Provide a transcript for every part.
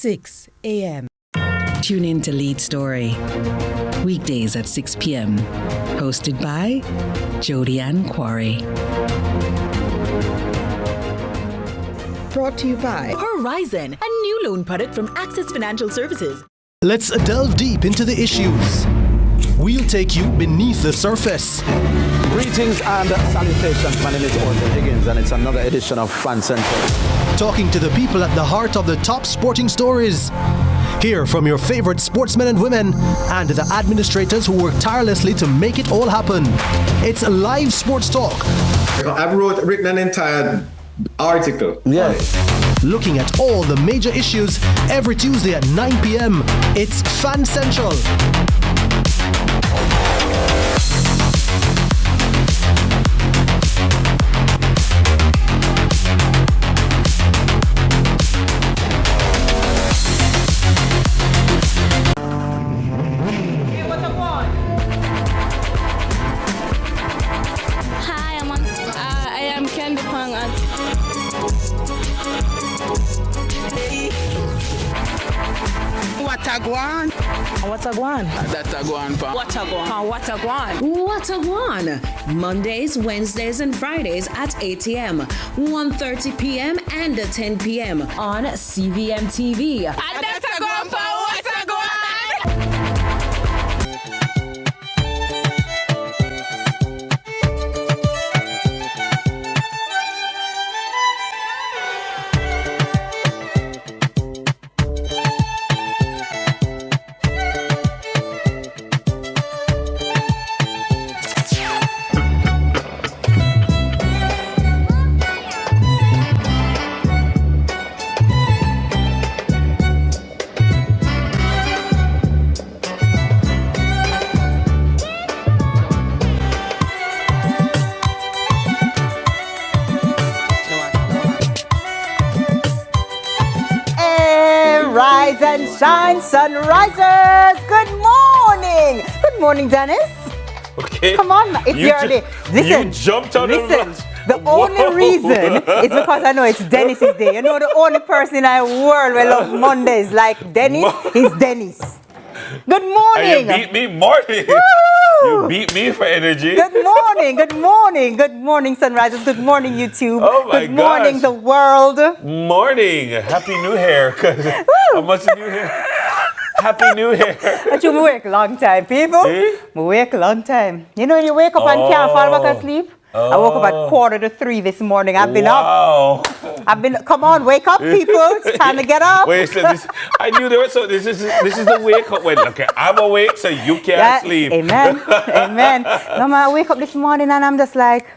6 a.m. Tune in to Lead Story, weekdays at 6 p.m. Hosted by Jody Ann Quarry. Brought to you by Horizon, a new loan product from Access Financial Services. Let's delve deep into the issues. We'll take you beneath the surface. Greetings and salutations. My name is Orville Higgins, and it's another edition of Fan Central. Talking to the people at the heart of the top sporting stories. Hear from your favorite sportsmen and women and the administrators who work tirelessly to make it all happen. It's a live sports talk. I've written an entire article. Yes. Looking at all the major issues every Tuesday at 9 p.m. It's Fan Central. Watagwan. Mondays, Wednesdays, and Fridays at 8 a.m., 1:30 p.m., and 10 p.m. on CVM TV. Rise and shine, sunrisers. Good morning. Good morning, Dennis. Okay. Come on, it's early. Listen, you jumped out of the only reason is because I know it's Dennis's day. You know, the only person in our world who loves Mondays like Dennis is Dennis. Good morning. And you beat me, Marty. You beat me for energy. Good morning, good morning, good morning, sunrisers. Good morning, YouTube. Oh my Good morning, the world. Morning. Happy New Hair. How much new hair? Happy New Hair. I should wake a long time, people. Eh? I wake a long time. You know when you wake up and can't fall back asleep? I woke up at 2:45 this morning. I've been up. Come on, wake up, people. It's time to get up. Wait, so I knew there was so this is the wake up when okay, I'm awake so you can't sleep. Amen. Amen. No man, I wake up this morning and I'm just like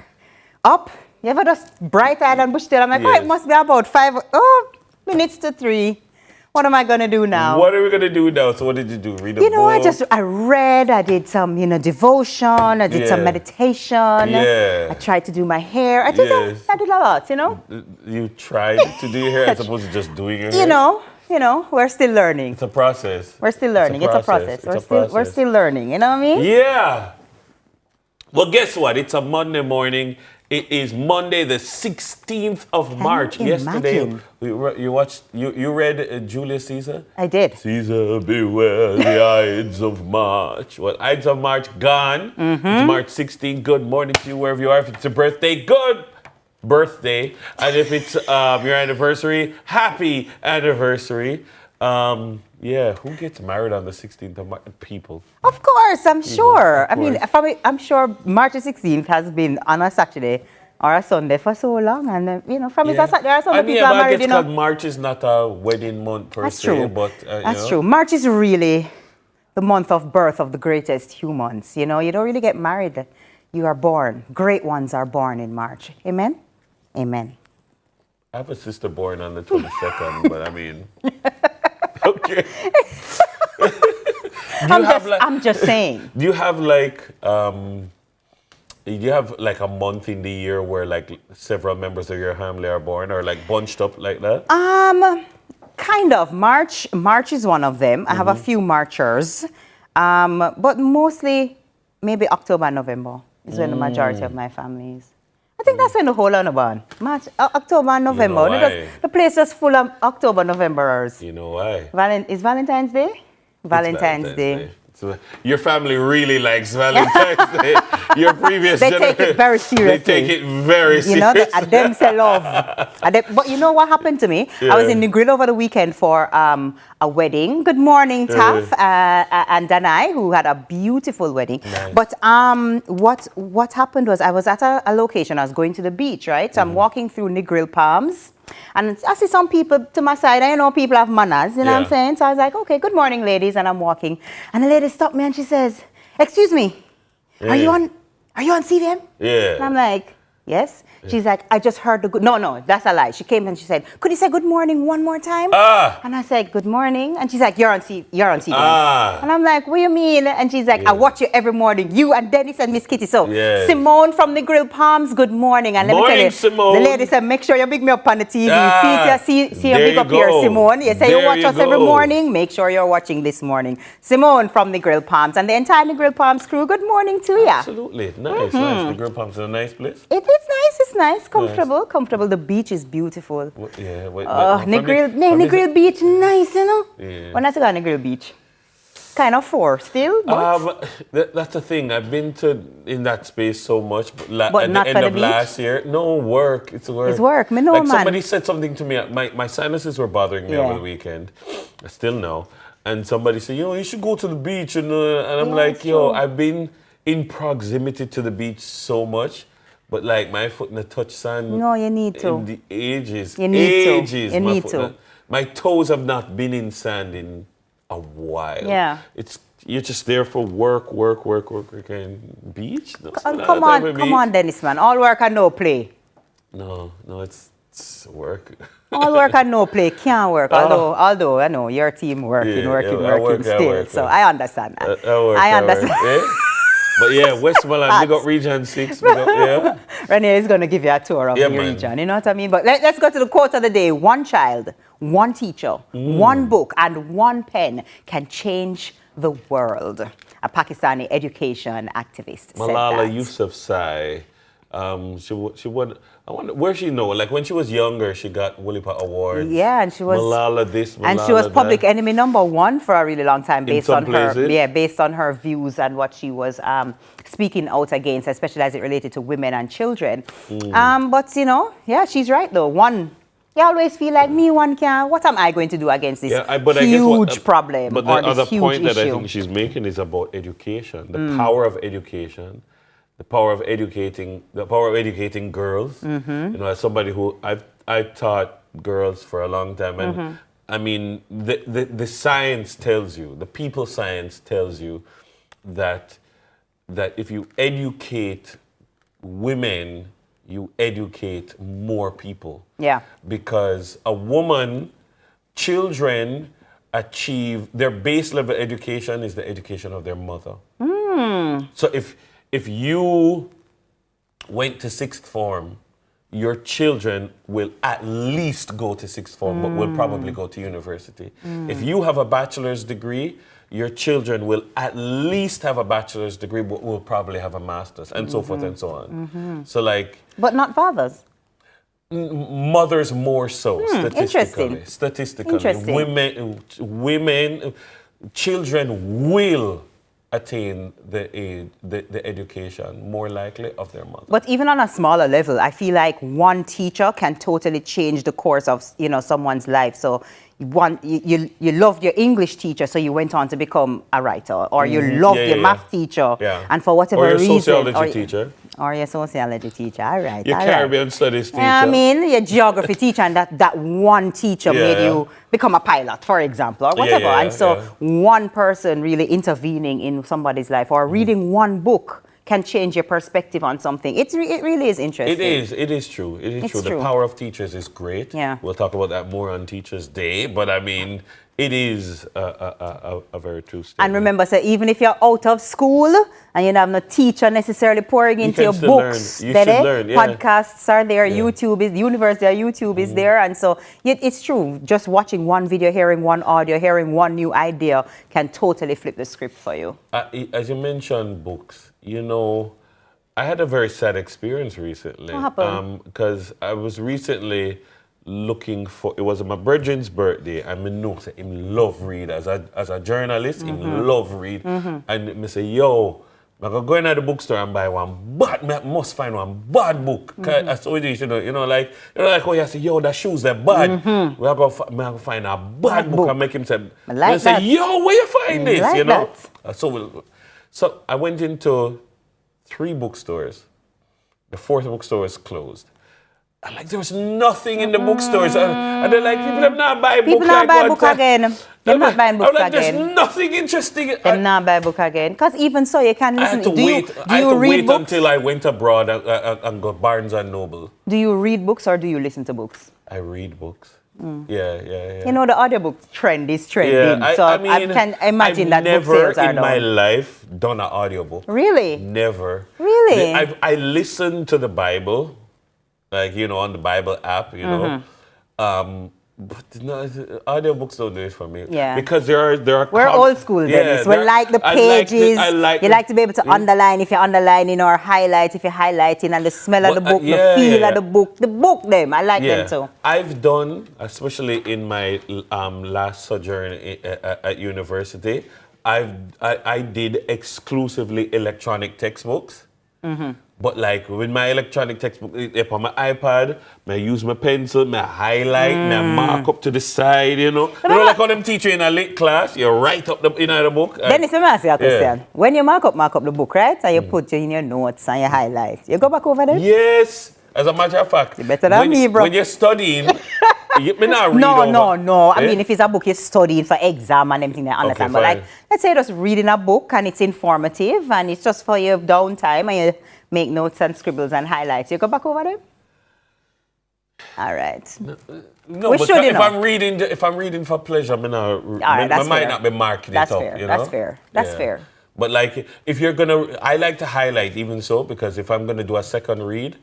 up. You ever just bright eyed and bush tail? I'm like, Yes. oh, it must be about 5 minutes to 3. What am I gonna do now? What are we gonna do now? So what did you do? Read a book? I read, I did some, devotion, I did some meditation. Yeah. I tried to do my hair. I did a lot, You tried to do your hair as opposed to just doing your hair? You know, we're still learning. It's a process. We're still learning. It's a process. We're still learning, you know what I mean? Yeah. Well, guess what? It's a Monday morning. It is Monday, the 16th of March. Yesterday, you read Julius Caesar? I did. Caesar, beware the Ides of March. Well, Ides of March gone. It's March 16th. Good morning to you wherever you are. If it's a birthday, good birthday. And if it's your anniversary, happy anniversary. Who gets married on the 16th of March? People. Of course, I'm sure. Of course. I mean, I'm sure March 16th has been on a Saturday or a Sunday for so long. And, from it's a Saturday or Sunday, people are married, because March is not a wedding month per se. True. But, That's true. March is really the month of birth of the greatest humans. You don't really get married. You are born. Great ones are born in March. Amen? Amen. I have a sister born on the 22nd, but I mean... Okay. I'm just saying. Do you have a month in the year where like several members of your family are born or like bunched up like that? Kind of. March is one of them. I have a few Marchers. But mostly maybe October, November is when the majority of my family is. I think that's when the whole on born. March, October and November. You know why? The place just full of October, Novemberers. You know why? Is Valentine's Day? Valentine's Day. So your family really likes Valentine's Day. Your previous They take it very seriously. They take it very seriously. You know, them say love. But you know what happened to me? I was in Negril over the weekend for a wedding. Good morning, Taff and Danai, who had a beautiful wedding. Nice. But what happened was I was at a location. I was going to the beach, right? So I'm walking through Negril Palms. And I see some people to my side. I know people have manners, you know what I'm saying? So I was like, okay, good morning, ladies. And I'm walking. And the lady stopped me and she says, excuse me, are you on CVM? Yeah. And I'm like, yes. She's like, I just heard the good. No, that's a lie. She came and she said, could you say good morning one more time? And I said, good morning. And she's like, you're on CVM. And I'm like, what do you mean? And she's like, I watch you every morning. You and Dennis and Miss Kitty. So Simone from the Grill Palms, good morning. And let me tell you, Simone. the lady said, make sure you big me up on the TV. See you big up go. here, Simone. You say there you watch us go. every morning. Make sure you're watching this morning. Simone from the Grill Palms and the entire Negril Palms crew, good morning to you. Absolutely. Nice. The Grill Palms is a nice place. It's nice, comfortable. The beach is beautiful. Yeah. Negril Beach, nice, you know. Yeah. When I say Negril Beach, kind of far still, but that's the thing. I've been in that space so much, but at not the for end the of beach? last year, no work. It's work. It's work. Me know, like man. somebody said something to me. My sinuses were bothering me over the weekend. I still know. And somebody said, you should go to the beach, and I'm like, I've been in proximity to the beach so much. But like my foot in the touch sand. No, you need to. In the ages. You need ages. to. You need to. My toes have not been in sand in a while. Yeah. You're just there for work, and beach. No, come on, Dennis, man. All work and no play. No, it's work. All work and no play can't work. Although I know your team working still. So I understand that. I understand. But yeah, Westmoreland, we got Region 6. Rene is going to give you a tour of your region, you know what I mean? But let's go to the quote of the day. One child, one teacher, one book, and one pen can change the world. A Pakistani education activist Malala said that. Yousafzai. She won. I wonder where she know. Like when she was younger, she got Woolipa Awards. Yeah, and she was Malala this, Malala and she was public that. enemy #1 for a really long time based on places. based on her views and what she was speaking out against, especially as it related to women and children. But she's right though. You always feel like one can. What am I going to do against this huge problem? But the other point that I think she's making is about education, the power of education. The power of educating girls. As somebody who I've taught girls for a long time, and I mean the science tells you, the people science tells you that if you educate women, you educate more people. Yeah. Because children achieve their base level education is the education of their mother. So if you went to sixth form, your children will at least go to sixth form, but will probably go to university. If you have a bachelor's degree, your children will at least have a bachelor's degree, but will probably have a master's, and so forth and so on. So but not fathers. Mothers more so, statistically. Interesting. Women, children will attain the education more likely of their mother. But even on a smaller level, I feel like one teacher can totally change the course of someone's life. So you loved your English teacher, so you went on to become a writer, or you loved your math teacher, and for whatever reason, or your sociology teacher. Or your sociology teacher, all right. Your Caribbean studies teacher. I mean, your geography teacher, and that one teacher made you become a pilot, for example, or whatever. One person really intervening in somebody's life or reading one book can change your perspective on something. It really is interesting. It is true. It's true. The power of teachers is great. Yeah. We'll talk about that more on Teachers' Day, but I mean, it is a very true statement. And remember, so even if you're out of school and you don't have no teacher necessarily pouring into your books, learn. Podcasts are there, YouTube is, the university of YouTube is there. And so it's true. Just watching one video, hearing one audio, hearing one new idea can totally flip the script for you. As you mentioned books, I had a very sad experience recently. What happened? Because I was recently looking for, it was my brethren's birthday, and I know say him love read as a journalist, him love read. And I say, yo, I'm going to go in at the bookstore and buy one bad, I must find one bad book. That's what it is, you know, like oh, you say, yo, that shoes, they're bad. We're going to find a bad book and make him say, like say, yo, where you find this, like you know? that. So I went into 3 bookstores. The 4th bookstore was closed. And like there was nothing in the bookstores. And they're like, people have not buy book. People not like buy book again. They're not buying books like, again. There's nothing interesting. They're not buy book again. Because even so, you can listen. I had to wait until I went abroad and got Barnes and Noble. Do you read books or do you listen to books? I read books. Yeah. You know, the audiobook trend is trending. Yeah, I can imagine that book sales are I've never in my life done an audiobook. Really? Never. Really? I listened to the Bible, like, you know, on the Bible app, you know. But no, audiobooks don't do it for me. Yeah. Because there are We're old school, Dennis. We like the pages. You like to be able to underline if you're underlining, or highlight if you're highlighting, and the smell of the book, the feel of the book. The book, them. I like them too. I've done, especially in my last sojourn at university, I did exclusively electronic textbooks. But like with my electronic textbook, on my iPad, I use my pencil, I highlight, I mark up to the side, you know. You know, like how them teach you in a lit class, you write up the book. Dennis, let me ask you a question. When you mark up the book, right? And you put it in your notes and you highlight. You go back over there? Yes. As a matter of fact, you're better than me, bro. When you're studying, you may not read over. No. I mean, if it's a book you're studying for exam and everything, I understand. But like, let's say you're just reading a book and it's informative and it's just for your downtime and you make notes and scribbles and highlights. You go back over there? All right. No, but if I'm reading for pleasure, I might not be marking it up. You know? That's fair. But like, if you're I like to highlight even so, because if I'm gonna do a second read,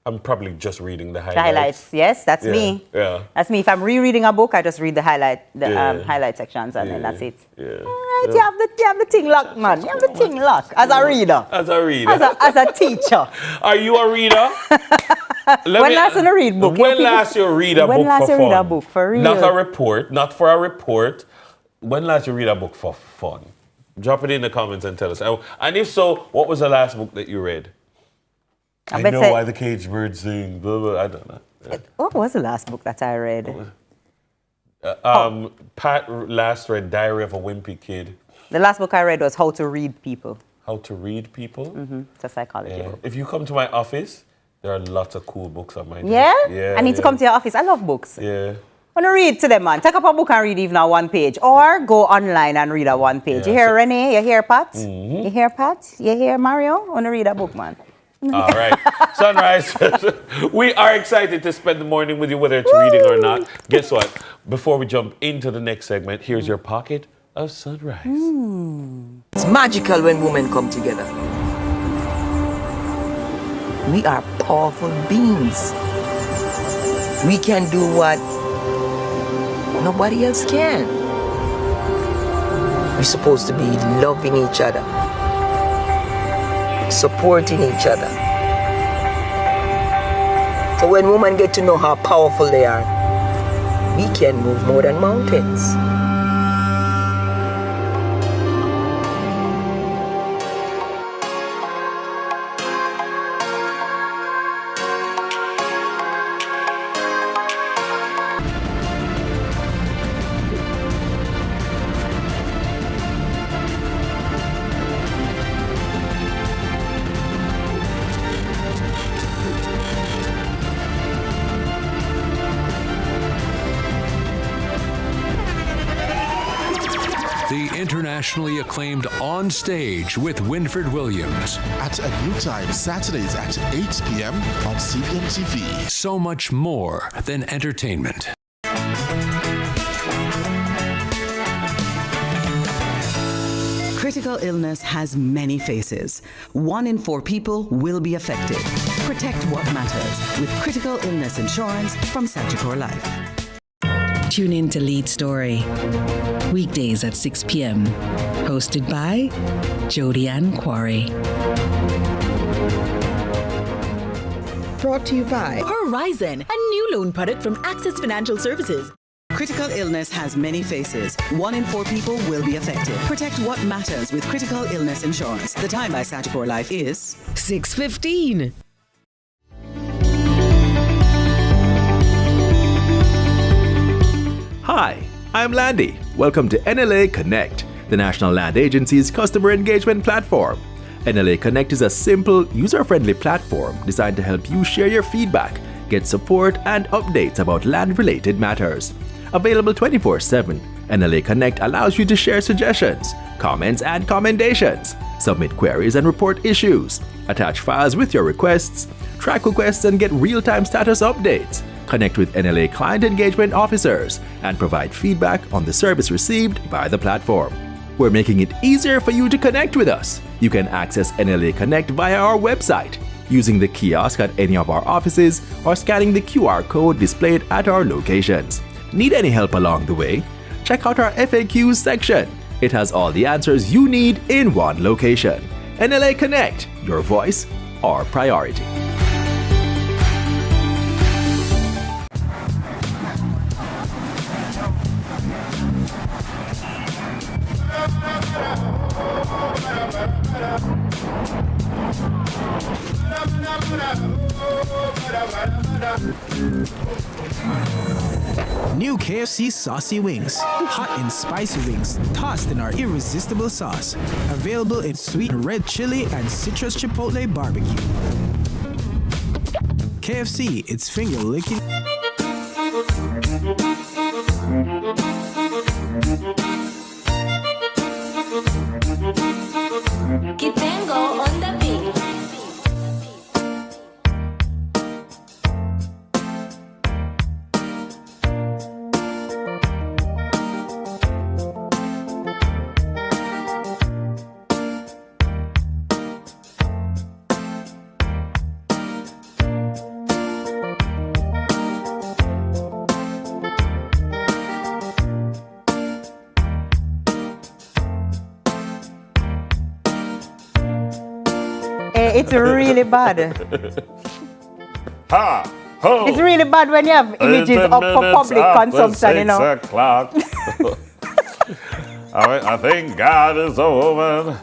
I'm probably just reading the highlights. Yes, that's me. Yeah. That's me. If I'm rereading a book, I just read the highlight sections and then that's it. Yeah. All right, you have the thing locked, man. You have the thing locked. As a reader. As a teacher. Are you a reader? When last you read book? When last you read a book for fun? When last you read a book for real? Not a report, not for a report. When last you read a book for fun? Drop it in the comments and tell us. And if so, what was the last book that you read? I know why the caged bird sing. Blah, blah, I don't know. Yeah. What was the last book that I read? Pat last read Diary of a Wimpy Kid. The last book I read was How to Read People. How to Read People? Mm-hmm. It's a psychology book. If you come to my office, there are lots of cool books on my desk. Yeah? I need to come to your office. I love books. Yeah. I want to read to them, man. Take up a book and read even a one page. Or go online and read a one page. You hear Renee? You hear Pat? You hear Pat? You hear Mario? I want to read a book, man. All right. Sunrise. We are excited to spend the morning with you, whether it's reading or not. Guess what? Before we jump into the next segment, here's your pocket of sunrise. It's magical when women come together. We are powerful beings. We can do what nobody else can. We're supposed to be loving each other, supporting each other. So when women get to know how powerful they are, we can move more than mountains. Internationally acclaimed On Stage with Winfred Williams. At a new time, Saturdays at 8 p.m. on CVMTV. So much more than entertainment. Critical illness has many faces. 1 in 4 people will be affected. Protect what matters with critical illness insurance from Sagicor Life. Tune in to Lead Story, weekdays at 6 p.m. Hosted by Jody Ann Quarry. brought to you by Horizon, a new loan product from Access Financial Services. Critical illness has many faces. 1 in 4 people will be affected. Protect what matters with critical illness insurance. The time by Sagicor Life is 6:15. Hi, I'm Landy. Welcome to NLA Connect, the National Land Agency's customer engagement platform. NLA Connect is a simple, user-friendly platform designed to help you share your feedback, get support, and updates about land-related matters. Available 24/7, NLA Connect allows you to share suggestions, comments, and commendations, submit queries and report issues, attach files with your requests, track requests and get real-time status updates, connect with NLA client engagement officers, and provide feedback on the service received by the platform. We're making it easier for you to connect with us. You can access NLA Connect via our website, using the kiosk at any of our offices, or scanning the QR code displayed at our locations. Need any help along the way? Check out our FAQs section. It has all the answers you need in one location. NLA Connect, your voice, our priority. New KFC Saucy Wings. Hot and spicy wings tossed in our irresistible sauce. Available in sweet red chili and citrus chipotle barbecue. KFC, it's finger licking. Kitengo on the beat. It's really bad. Ha! Ho! It's really bad when you have images up for public consumption, you know. 6 o'clock. I think God is over.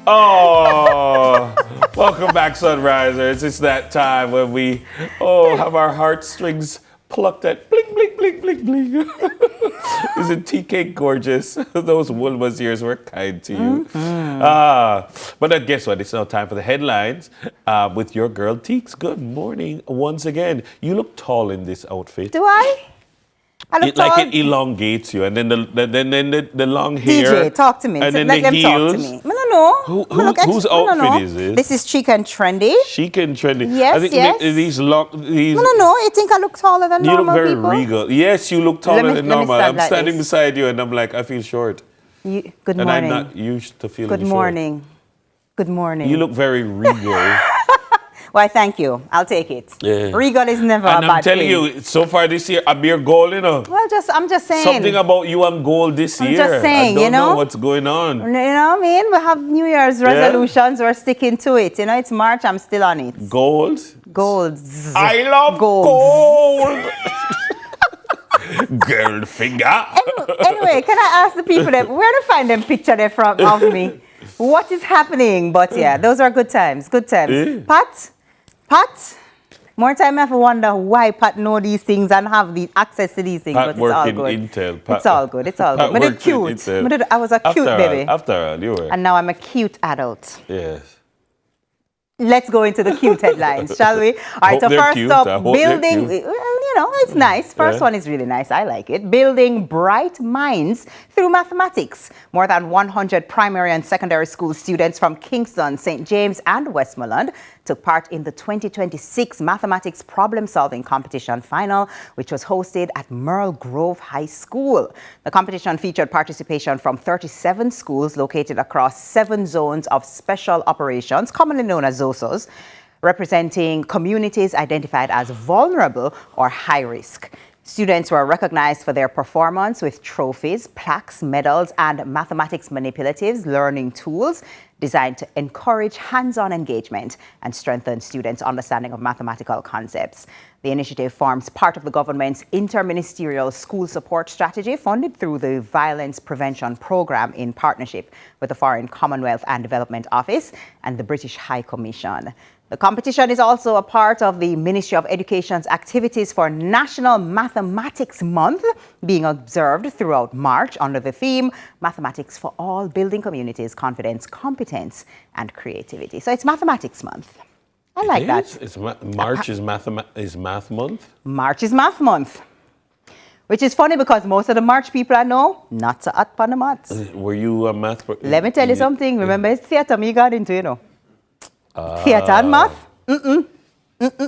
Oh, welcome back, Sunrisers. It's that time when we have our heartstrings plucked at bling, bling, bling, bling, bling. Isn't TK gorgeous? Those Woolworths years were kind to you. But then guess what? It's now time for the headlines with your girl Teeks. Good morning once again. You look tall in this outfit. Do I? I look tall. Like it elongates you, and then the long hair. DJ, talk to me. And then let the them heels. talk to me. I don't know. Whose outfit is this? This is chic and trendy. Chic and trendy. Yes, I think yes. These No. You think I look taller than normal people? people? You look very regal. Yes, you look taller than normal. I'm standing beside you, and I'm like, I feel short. Good and morning. I'm not used to feeling short. Good morning. Good morning. You look very regal. Why, thank you. I'll take it. Yeah. Regal is never a bad thing. And I'm telling you, so far this year, a beer goal, you know. Well, I'm just saying. Something about you and gold this year. I'm just saying, I don't you know what's going on. You know what I mean? We have New Year's resolutions. We're sticking to it. You know, it's March. I'm still on it. Gold? Gold. I love gold. Girl finger. Anyway, can I ask the people that where to find them picture there from of me? What is happening? But yeah, those are good times. Good times. Pat, more time I have to wonder why Pat know these things and have the access to these things. Pat but it's all good. Intel. It's all good. It's all good. But it's cute. I was a cute baby. After all, you were. And now I'm a cute adult. Yes. Let's go into the cute headlines, shall we? All right, so first up, building, you know, it's nice. First one is really nice. I like it. Building bright minds through mathematics. More than 100 primary and secondary school students from Kingston, St. James, and Westmoreland took part in the 2026 Mathematics Problem-Solving Competition Final, which was hosted at Merle Grove High School. The competition featured participation from 37 schools located across 7 zones of special operations, commonly known as ZOSOs, representing communities identified as vulnerable or high risk. Students were recognized for their performance with trophies, plaques, medals, and mathematics manipulatives learning tools designed to encourage hands-on engagement and strengthen students' understanding of mathematical concepts. The initiative forms part of the government's interministerial school support strategy funded through the Violence Prevention Program in partnership with the Foreign Commonwealth and Development Office and the British High Commission. The competition is also a part of the Ministry of Education's activities for National Mathematics Month, being observed throughout March under the theme Mathematics for All, Building Communities, Confidence, Competence, and Creativity. So it's Mathematics Month. I like that. March is Math Month? March is Math Month. Which is funny because most of the March people I know, not so hot on the maths. Were you a math? Let me tell you something. Remember, it's theater me got into, you know. Theater and math?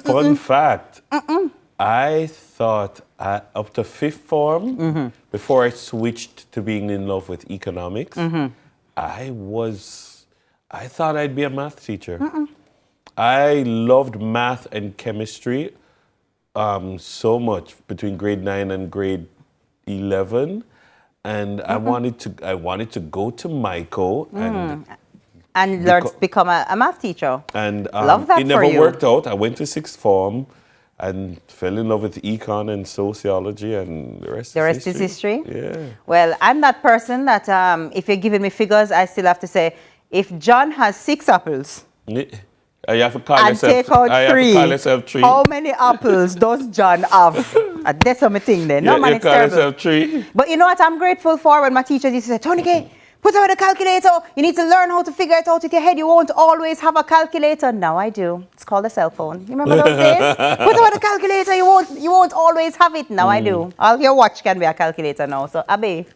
Fun fact. I thought up to fifth form, before I switched to being in love with economics, I thought I'd be a math teacher. I loved math and chemistry so much between grade 9 and grade 11, and I wanted to go to MICO and learn to become a math teacher. And love that it never for you. worked out. I went to sixth form and fell in love with econ and sociology, and the rest is history. Yeah. Well, I'm that person that if you're giving me figures, I still have to say, if John has 6 apples, you have to call and yourself, take out 3, call yourself 3. How many apples does John have? That's my thing there. No, man, it's call terrible. yourself 3. But you know what I'm grateful for when my teachers used to say, Tony K, put out a calculator. You need to learn how to figure it out with your head. You won't always have a calculator. Now I do. It's called a cell phone. You remember those days? Put out a calculator. You won't always have it. Now I do. All your watch can be a calculator now. So Abe.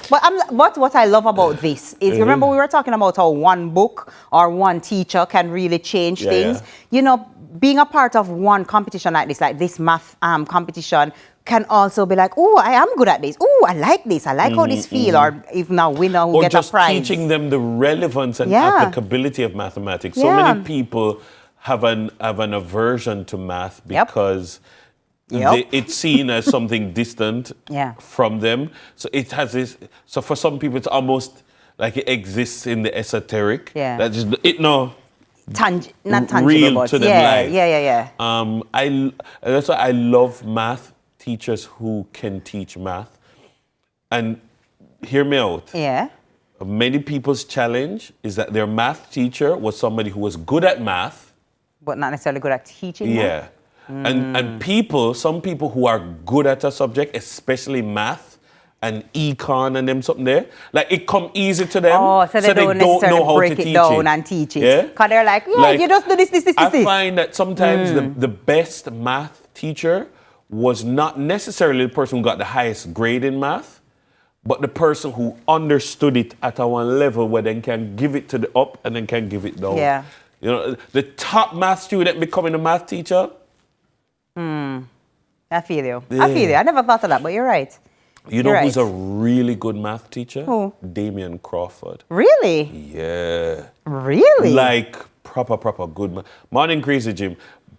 But what I love about this is, you remember we were talking about how one book or one teacher can really change things. Yeah. You know, being a part of one competition like this math competition, can also be like, oh, I am good at this. Oh, I like this. I like how this feel. Or if now winner who get a prize. Or just teaching them the relevance and applicability of mathematics. So many people have an aversion to math because it's seen as something distant from them. So it has this. So for some people, it's almost like it exists in the esoteric. Yeah. That is not tangible, real but to them life. Yeah. That's why I love math teachers who can teach math. And hear me out. Yeah. Many people's challenge is that their math teacher was somebody who was good at math, but not necessarily good at teaching. Yeah. And some people who are good at a subject, especially math and econ and them something there, like it come easy to them. Oh, so they don't necessarily know how break to it teach down it. and teach it. Yeah? Because they're like, you just do this. I find that sometimes the best math teacher was not necessarily the person who got the highest grade in math, but the person who understood it at a one level where they can give it to the up and then can give it down. Yeah. You know, the top math student becoming a math teacher. I feel you. I never thought of that, but you're right. You know who's a really good math teacher? Who? Damien Crawford. Really? Yeah. Really? Like proper good math. Morning Crazy Jim.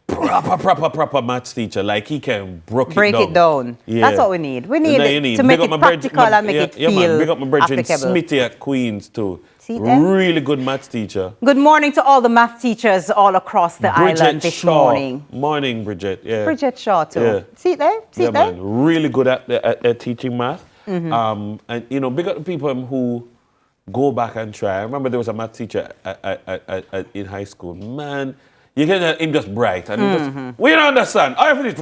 Proper maths teacher. Like he can break it down. Yeah. That's what we need. We need to make it practical and make it feel big up my brethren applicable. Smithy at Queens too. See them? Really good maths teacher. Good morning to all the math teachers all across the island this morning. Morning, Bridget. Yeah. Bridget Shaw too. Yeah. See there? Man. Really good at teaching math. And you know, big up the people who go back and try. I remember there was a math teacher in high school. Man, you can him just bright and he just, we don't understand. I have this.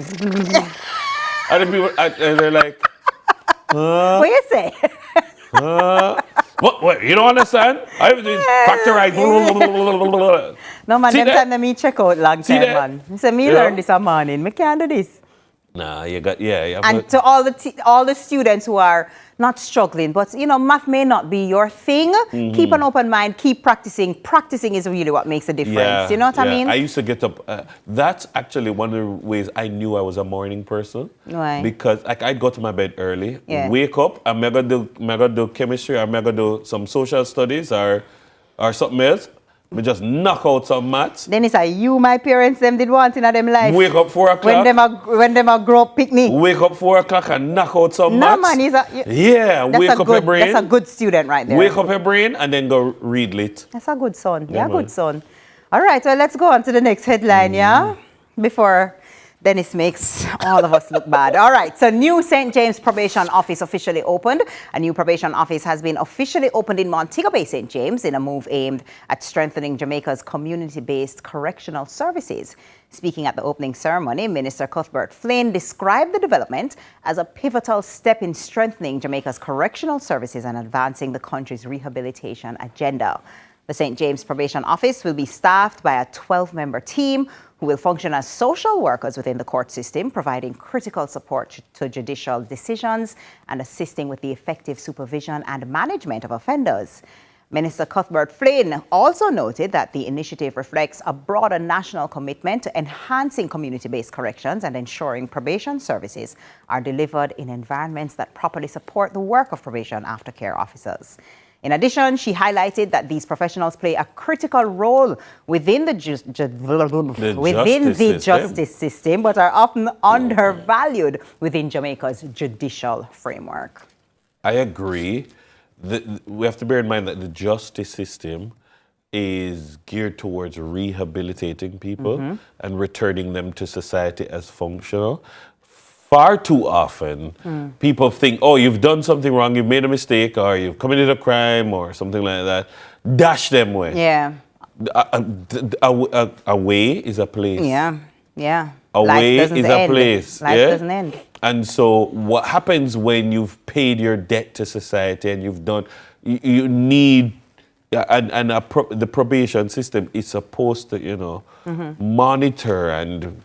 And the people and they're like, what you say? What? You don't understand? I have to factorize. No man, them time me check out long time, man. He said, me learn this a morning. Me can't do this. Nah, you got, yeah. And to all the students who are not struggling, but you know, math may not be your thing. Keep an open mind, keep practicing. Practicing is really what makes a difference. Yeah, you know what I mean? I used to get up. That's actually one of the ways I knew I was a morning person. Why? Because like, I'd go to my bed early, wake up, I'm gonna do chemistry, I'm gonna do some social studies or something else. We just knock out some maths. Then it's my parents, them did want in them life. Wake up 4 o'clock. When them a grow up picnic. Wake up 4 o'clock and knock out some No maths. man, wake up your brain. That's a good student right there. Wake up your brain and then go read lit. That's a good son. Yeah, Good son. All right, well, let's go on to the next headline, before Dennis makes all of us look bad. All right, so new St. James Probation Office officially opened. A new probation office has been officially opened in Montego Bay, St. James, in a move aimed at strengthening Jamaica's community-based correctional services. Speaking at the opening ceremony, Minister Cuthbert Flynn described the development as a pivotal step in strengthening Jamaica's correctional services and advancing the country's rehabilitation agenda. The St. James Probation Office will be staffed by a 12-member team who will function as social workers within the court system, providing critical support to judicial decisions and assisting with the effective supervision and management of offenders. Minister Cuthbert Flynn also noted that the initiative reflects a broader national commitment to enhancing community-based corrections and ensuring probation services are delivered in environments that properly support the work of probation aftercare officers. In addition, she highlighted that these professionals play a critical role within the justice system, but are often undervalued within Jamaica's judicial framework. I agree. We have to bear in mind that the justice system is geared towards rehabilitating people and returning them to society as functional. Far too often, people think, oh, you've done something wrong, you've made a mistake, or you've committed a crime, or something like that. Dash them away. Yeah. A way is a place. Yeah. A way is a place. Life doesn't end. And so what happens when you've paid your debt to society and you've done, you need, the probation system is supposed to, monitor and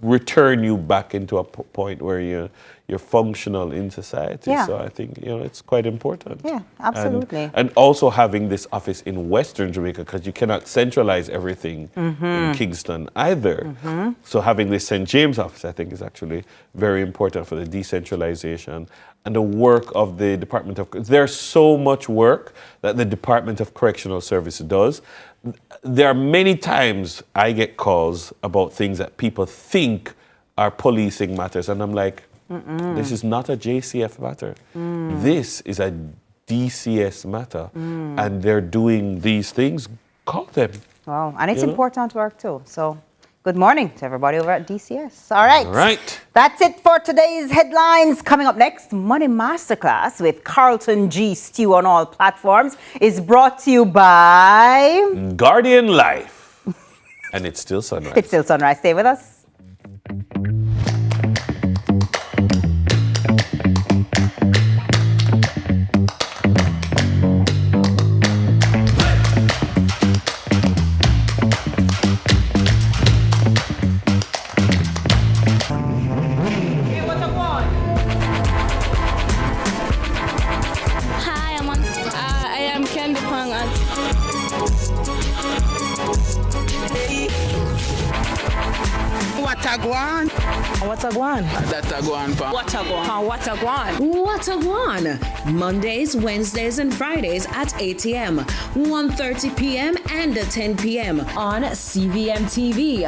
return you back into a point where you're functional in society. Yeah. So I think it's quite important. Yeah, absolutely. And also having this office in Western Jamaica, because you cannot centralize everything in Kingston either. So having this St. James office, I think, is actually very important for the decentralization and the work of the Department of. There's so much work that the Department of Correctional Services does. There are many times I get calls about things that people think are policing matters, and I'm like, this is not a JCF matter. This is a DCS matter, and they're doing these things. Call them. Wow, and it's important work too. So, good morning to everybody over at DCS. All right. That's it for today's headlines. Coming up next, Money Masterclass with Carlton G. Stew on all platforms is brought to you by Guardian Life. And it's still sunrise. It's still sunrise. Stay with us. Watagwan. Mondays, Wednesdays, and Fridays at 8 a.m., 1:30 p.m., and 10 p.m. on CVM TV.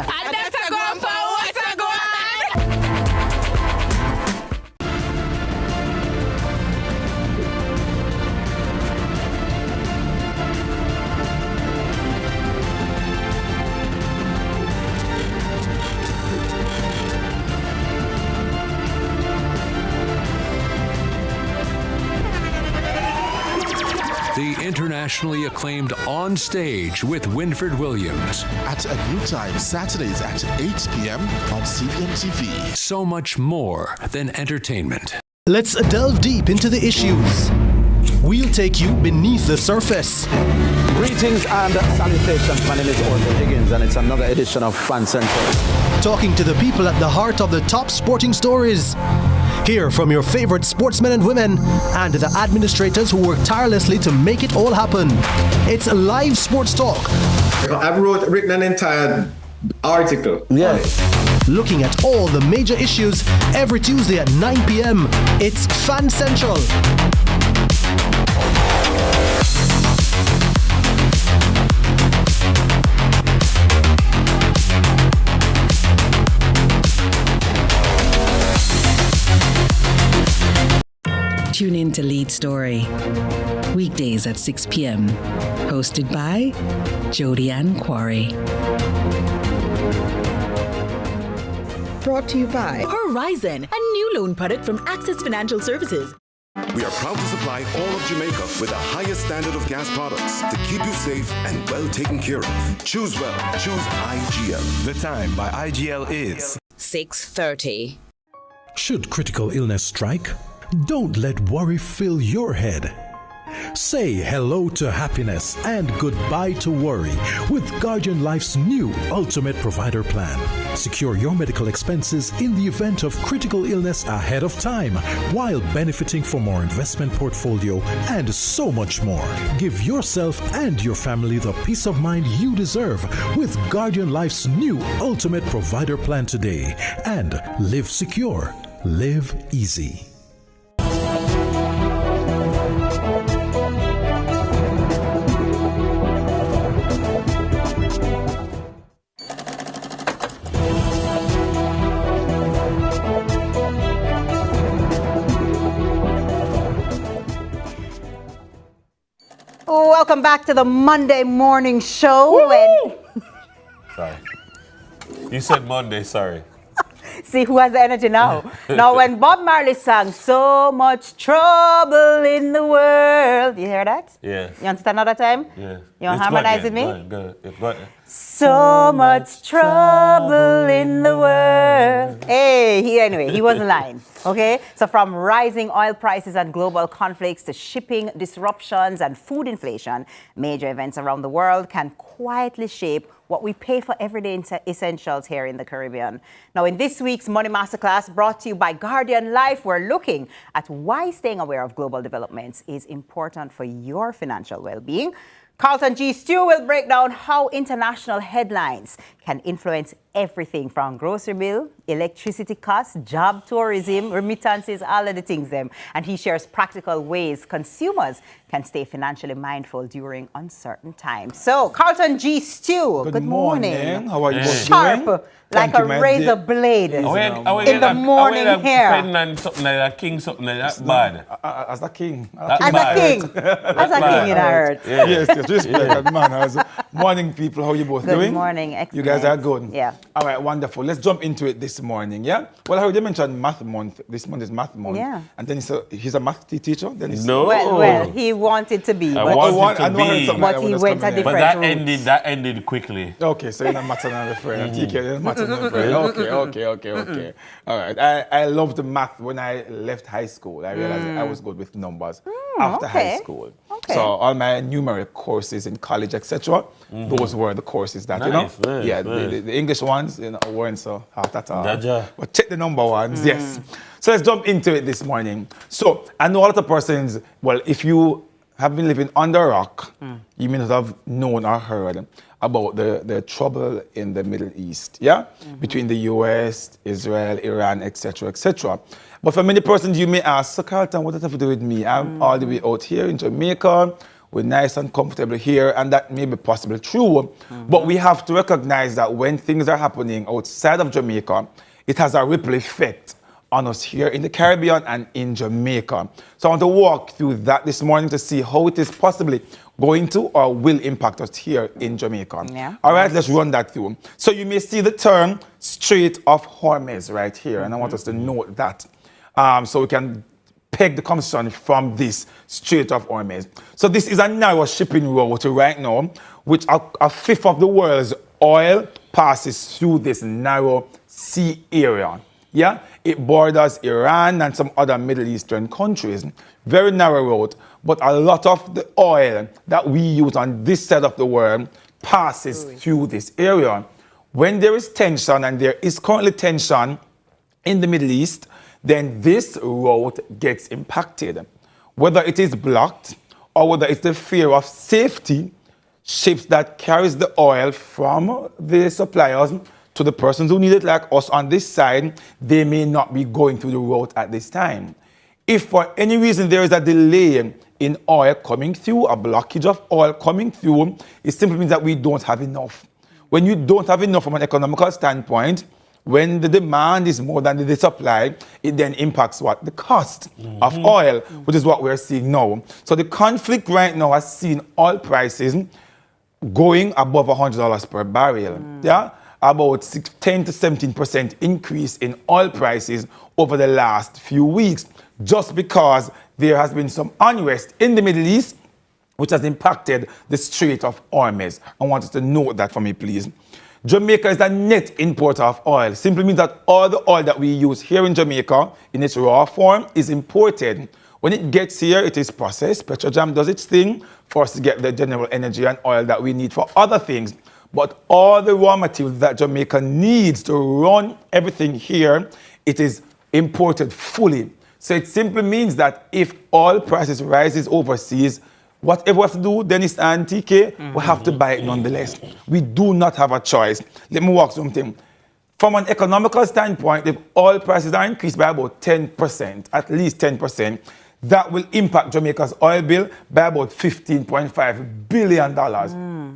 The internationally acclaimed On Stage with Winfred Williams. At a new time, Saturdays at 8 p.m. on CVM TV. So much more than entertainment. Let's delve deep into the issues. We'll take you beneath the surface. Greetings and salutations. My name is Orville Higgins, and it's another edition of Fan Central. Talking to the people at the heart of the top sporting stories. Hear from your favorite sportsmen and women and the administrators who work tirelessly to make it all happen. It's live sports talk. I've written an entire article. Looking at all the major issues every Tuesday at 9 p.m. It's Fan Central. to Lead Story. Weekdays at 6 p.m. Hosted by Jodianne Quarry. Brought to you by Horizon, a new loan product from Access Financial Services. We are proud to supply all of Jamaica with the highest standard of gas products to keep you safe and well taken care of. Choose well. Choose IGL. The time by IGL is 6:30. Should critical illness strike, don't let worry fill your head. Say hello to happiness and goodbye to worry with Guardian Life's new Ultimate Provider Plan. Secure your medical expenses in the event of critical illness ahead of time while benefiting from our investment portfolio and so much more. Give yourself and your family the peace of mind you deserve with Guardian Life's new Ultimate Provider Plan today. And live secure, live easy. Welcome back to the Monday morning show. Sorry. You said Monday, sorry. See who has the energy now. Now, when Bob Marley sang "So Much Trouble in the World," you hear that? Yes. You understand another time? Yes. You want to harmonize with me? Go ahead. So much trouble in the world. Hey, he wasn't lying. Okay? So from rising oil prices and global conflicts to shipping disruptions and food inflation, major events around the world can quietly shape what we pay for everyday essentials here in the Caribbean. Now, in this week's Money Masterclass, brought to you by Guardian Life, we're looking at why staying aware of global developments is important for your financial well-being. Carlton G. Stew will break down how international headlines can influence everything from grocery bill, electricity costs, job tourism, remittances, all of the things them. And he shares practical ways consumers can stay financially mindful during uncertain times. So, Carlton G. Stew, good morning. How are you both Sharp, doing? like a razor blade in the morning here. Something like a king, something like that bad. As a king. As a king. As a king in our earth. Yes, respect, man. Morning, people. How are you both doing? Good morning. Excellent. You guys are good? Yeah. All right, wonderful. Let's jump into it this morning, yeah? Well, I heard you mentioned math month. This month is math month. Yeah. And then he's a math teacher? Then No. Well, he wanted to be. But he went a different route. That ended quickly. Okay, so you're not math and friend. You're math and friend. Okay. All right. I loved math when I left high school. I realized I was good with numbers after high school. Okay. So all my numeric courses in college, etc., those were the courses that, Nice. The English ones, weren't so hard at all. Jaja. But check the number ones, yes. So let's jump into it this morning. So I know a lot of persons, well, if you have been living under a rock, you may not have known or heard about the trouble in the Middle East, between the US, Israel, Iran, etc., etc. But for many persons, you may ask, so Carlton, what does that have to do with me? I'm all the way out here in Jamaica. We're nice and comfortable here, and that may be possibly true. But we have to recognize that when things are happening outside of Jamaica, it has a ripple effect on us here in the Caribbean and in Jamaica. So I want to walk through that this morning to see how it is possibly going to or will impact us here in Jamaica. Yeah. All right, let's run that through. So you may see the term Strait of Hormuz right here, and I want us to note that. So we can peg the conversation from this Strait of Hormuz. So this is a narrow shipping route right now, which a fifth of the world's oil passes through this narrow sea area. Yeah, it borders Iran and some other Middle Eastern countries. Very narrow road, but a lot of the oil that we use on this side of the world passes through this area. When there is tension, and there is currently tension in the Middle East, then this route gets impacted. Whether it is blocked or whether it's the fear of safety, ships that carries the oil from the suppliers to the persons who need it, like us on this side, they may not be going through the route at this time. If for any reason there is a delay in oil coming through, a blockage of oil coming through, it simply means that we don't have enough. When you don't have enough from an economical standpoint, When the demand is more than the supply, it then impacts what? The cost of oil, which is what we're seeing now. So the conflict right now has seen oil prices going above $100 per barrel. Yeah, about 10 to 17% increase in oil prices over the last few weeks, just because there has been some unrest in the Middle East, which has impacted the Strait of Hormuz. I want you to note that for me, please. Jamaica is a net importer of oil. Simply means that all the oil that we use here in Jamaica in its raw form is imported. When it gets here, it is processed. Petrojam does its thing for us to get the general energy and oil that we need for other things. But all the raw materials that Jamaica needs to run everything here, it is imported fully. So it simply means that if oil prices rises overseas, whatever we have to do, Dennis and TK, we have to buy it nonetheless. We do not have a choice. Let me walk something. From an economical standpoint, if oil prices are increased by about 10%, at least 10%, that will impact Jamaica's oil bill by about $15.5 billion,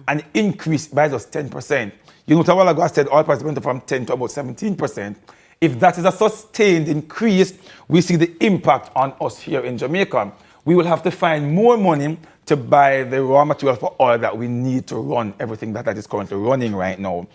an increase by just 10%. You know, a while ago I said oil prices went up from 10 to about 17%. If that is a sustained increase, we see the impact on us here in Jamaica. We will have to find more money to buy the raw material for oil that we need to run everything that is currently running right now.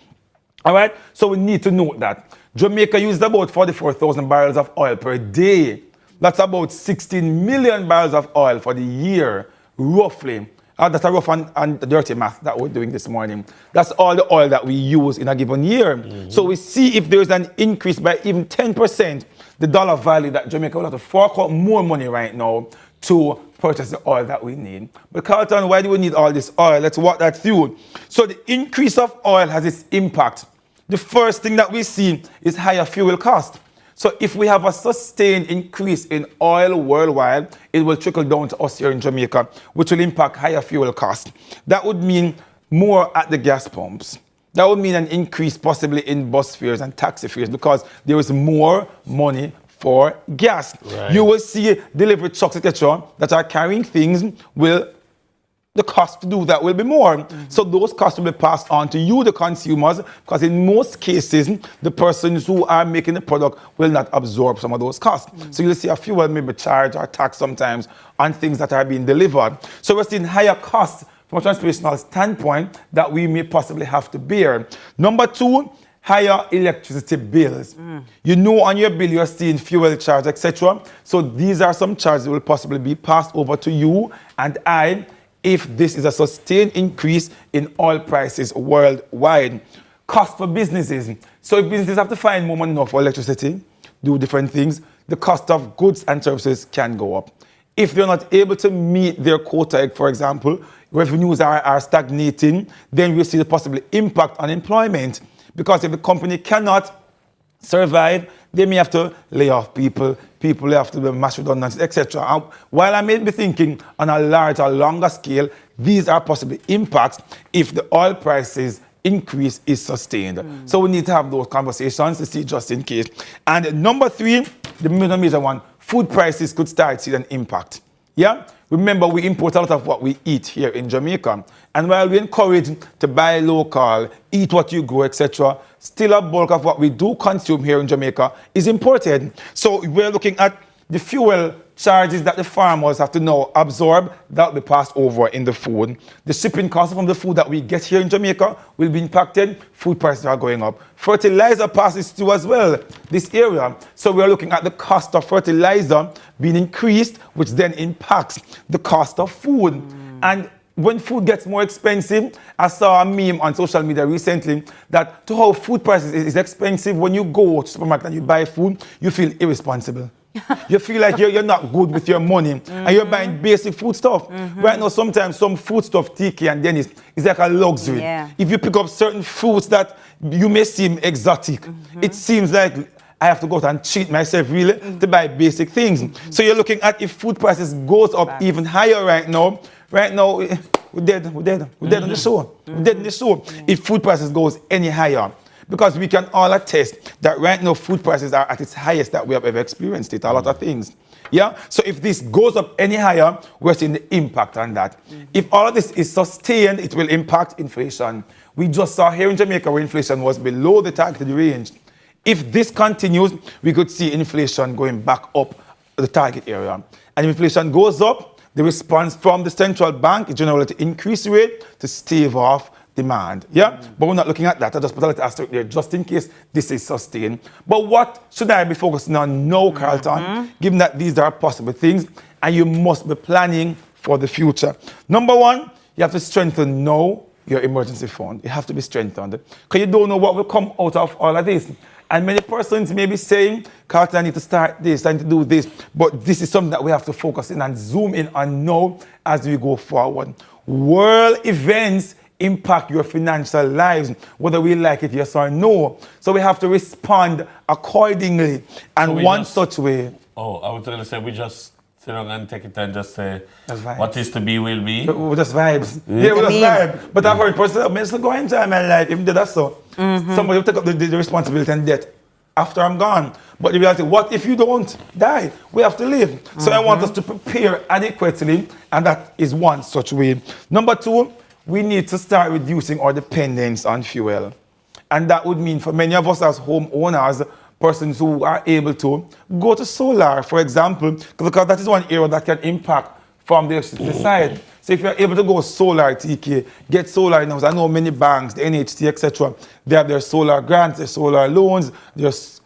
All right, so we need to note that Jamaica used about 44,000 barrels of oil per day. That's about 16 million barrels of oil for the year, roughly. That's a rough and dirty math that we're doing this morning. That's all the oil that we use in a given year. So we see if there's an increase by even 10%, the dollar value that Jamaica will have to fork out more money right now to purchase the oil that we need. But Carlton, why do we need all this oil? Let's walk that through. So the increase of oil has its impact. The first thing that we see is higher fuel cost. So if we have a sustained increase in oil worldwide, it will trickle down to us here in Jamaica, which will impact higher fuel costs. That would mean more at the gas pumps. That would mean an increase possibly in bus fares and taxi fares because there is more money for gas. Right. You will see delivery trucks, etc., that are carrying things the cost to do that will be more. So those costs will be passed on to you, the consumers, because in most cases, the persons who are making the product will not absorb some of those costs. So you'll see a fuel maybe charge or tax sometimes on things that are being delivered. So we're seeing higher costs from a transportational standpoint that we may possibly have to bear. Number two, higher electricity bills. You know on your bill you're seeing fuel charge, etc. So these are some charges that will possibly be passed over to you and I if this is a sustained increase in oil prices worldwide. Cost for businesses. So if businesses have to find more money for electricity, do different things, the cost of goods and services can go up. If they're not able to meet their quota, for example, revenues are stagnating, then we see the possible impact on employment. Because if the company cannot survive, they may have to lay off people have to be mass redundancies, etc. While I may be thinking on a larger, longer scale, these are possible impacts if the oil prices increase is sustained. So we need to have those conversations to see just in case. And number three, the major one, food prices could start seeing an impact. Yeah? Remember, we import a lot of what we eat here in Jamaica. And while we encourage to buy local, eat what you grow, etc., still a bulk of what we do consume here in Jamaica is imported. So we're looking at the fuel charges that the farmers have to now absorb that will be passed over in the food. The shipping costs from the food that we get here in Jamaica will be impacted. Food prices are going up. Fertilizer passes through as well, this area. So we're looking at the cost of fertilizer being increased, which then impacts the cost of food. And when food gets more expensive, I saw a meme on social media recently that to how food prices is expensive, when you go to the supermarket and you buy food, you feel irresponsible. You feel like you're not good with your money and you're buying basic food stuff. Right now, sometimes some food stuff, TK and Dennis, is like a luxury. If you pick up certain fruits that you may seem exotic, it seems like I have to go out and treat myself really to buy basic things. So you're looking at if food prices goes up even higher right now, we're dead on the show. We're dead on the show if food prices goes any higher. Because we can all attest that right now food prices are at its highest that we have ever experienced it, a lot of things. Yeah? So if this goes up any higher, we're seeing the impact on that. If all of this is sustained, it will impact inflation. We just saw here in Jamaica where inflation was below the targeted range. If this continues, we could see inflation going back up the target area. And if inflation goes up, the response from the central bank is generally to increase rate to stave off demand. Yeah? But we're not looking at that. I just put a little asterisk there just in case this is sustained. But what should I be focusing on now, Carlton, given that these are possible things and you must be planning for the future? Number one, you have to strengthen now your emergency fund. You have to be strengthened because you don't know what will come out of all of this. And many persons may be saying, Carlton, I need to start this, I need to do this. But this is something that we have to focus in and zoom in on now as we go forward. World events impact your financial lives, whether we like it, yes or no. So we have to respond accordingly. And one such way. Oh, I was going to say, we just sit down and take it and just say, what is to be will be. We're just vibes. Yeah, we're just vibes. But I've heard persons, I'm just go enjoy my life. Even though that's so. Somebody will take up the responsibility and debt after I'm gone. But the reality, what if you don't die? We have to live. So I want us to prepare adequately, and that is one such way. Number two, we need to start reducing our dependence on fuel. And that would mean for many of us as homeowners, persons who are able to go to solar, for example, because that is one area that can impact from the electricity side. So if you're able to go solar, TK, get solar in house. I know many banks, the NHT, etc., they have their solar grants, their solar loans, there's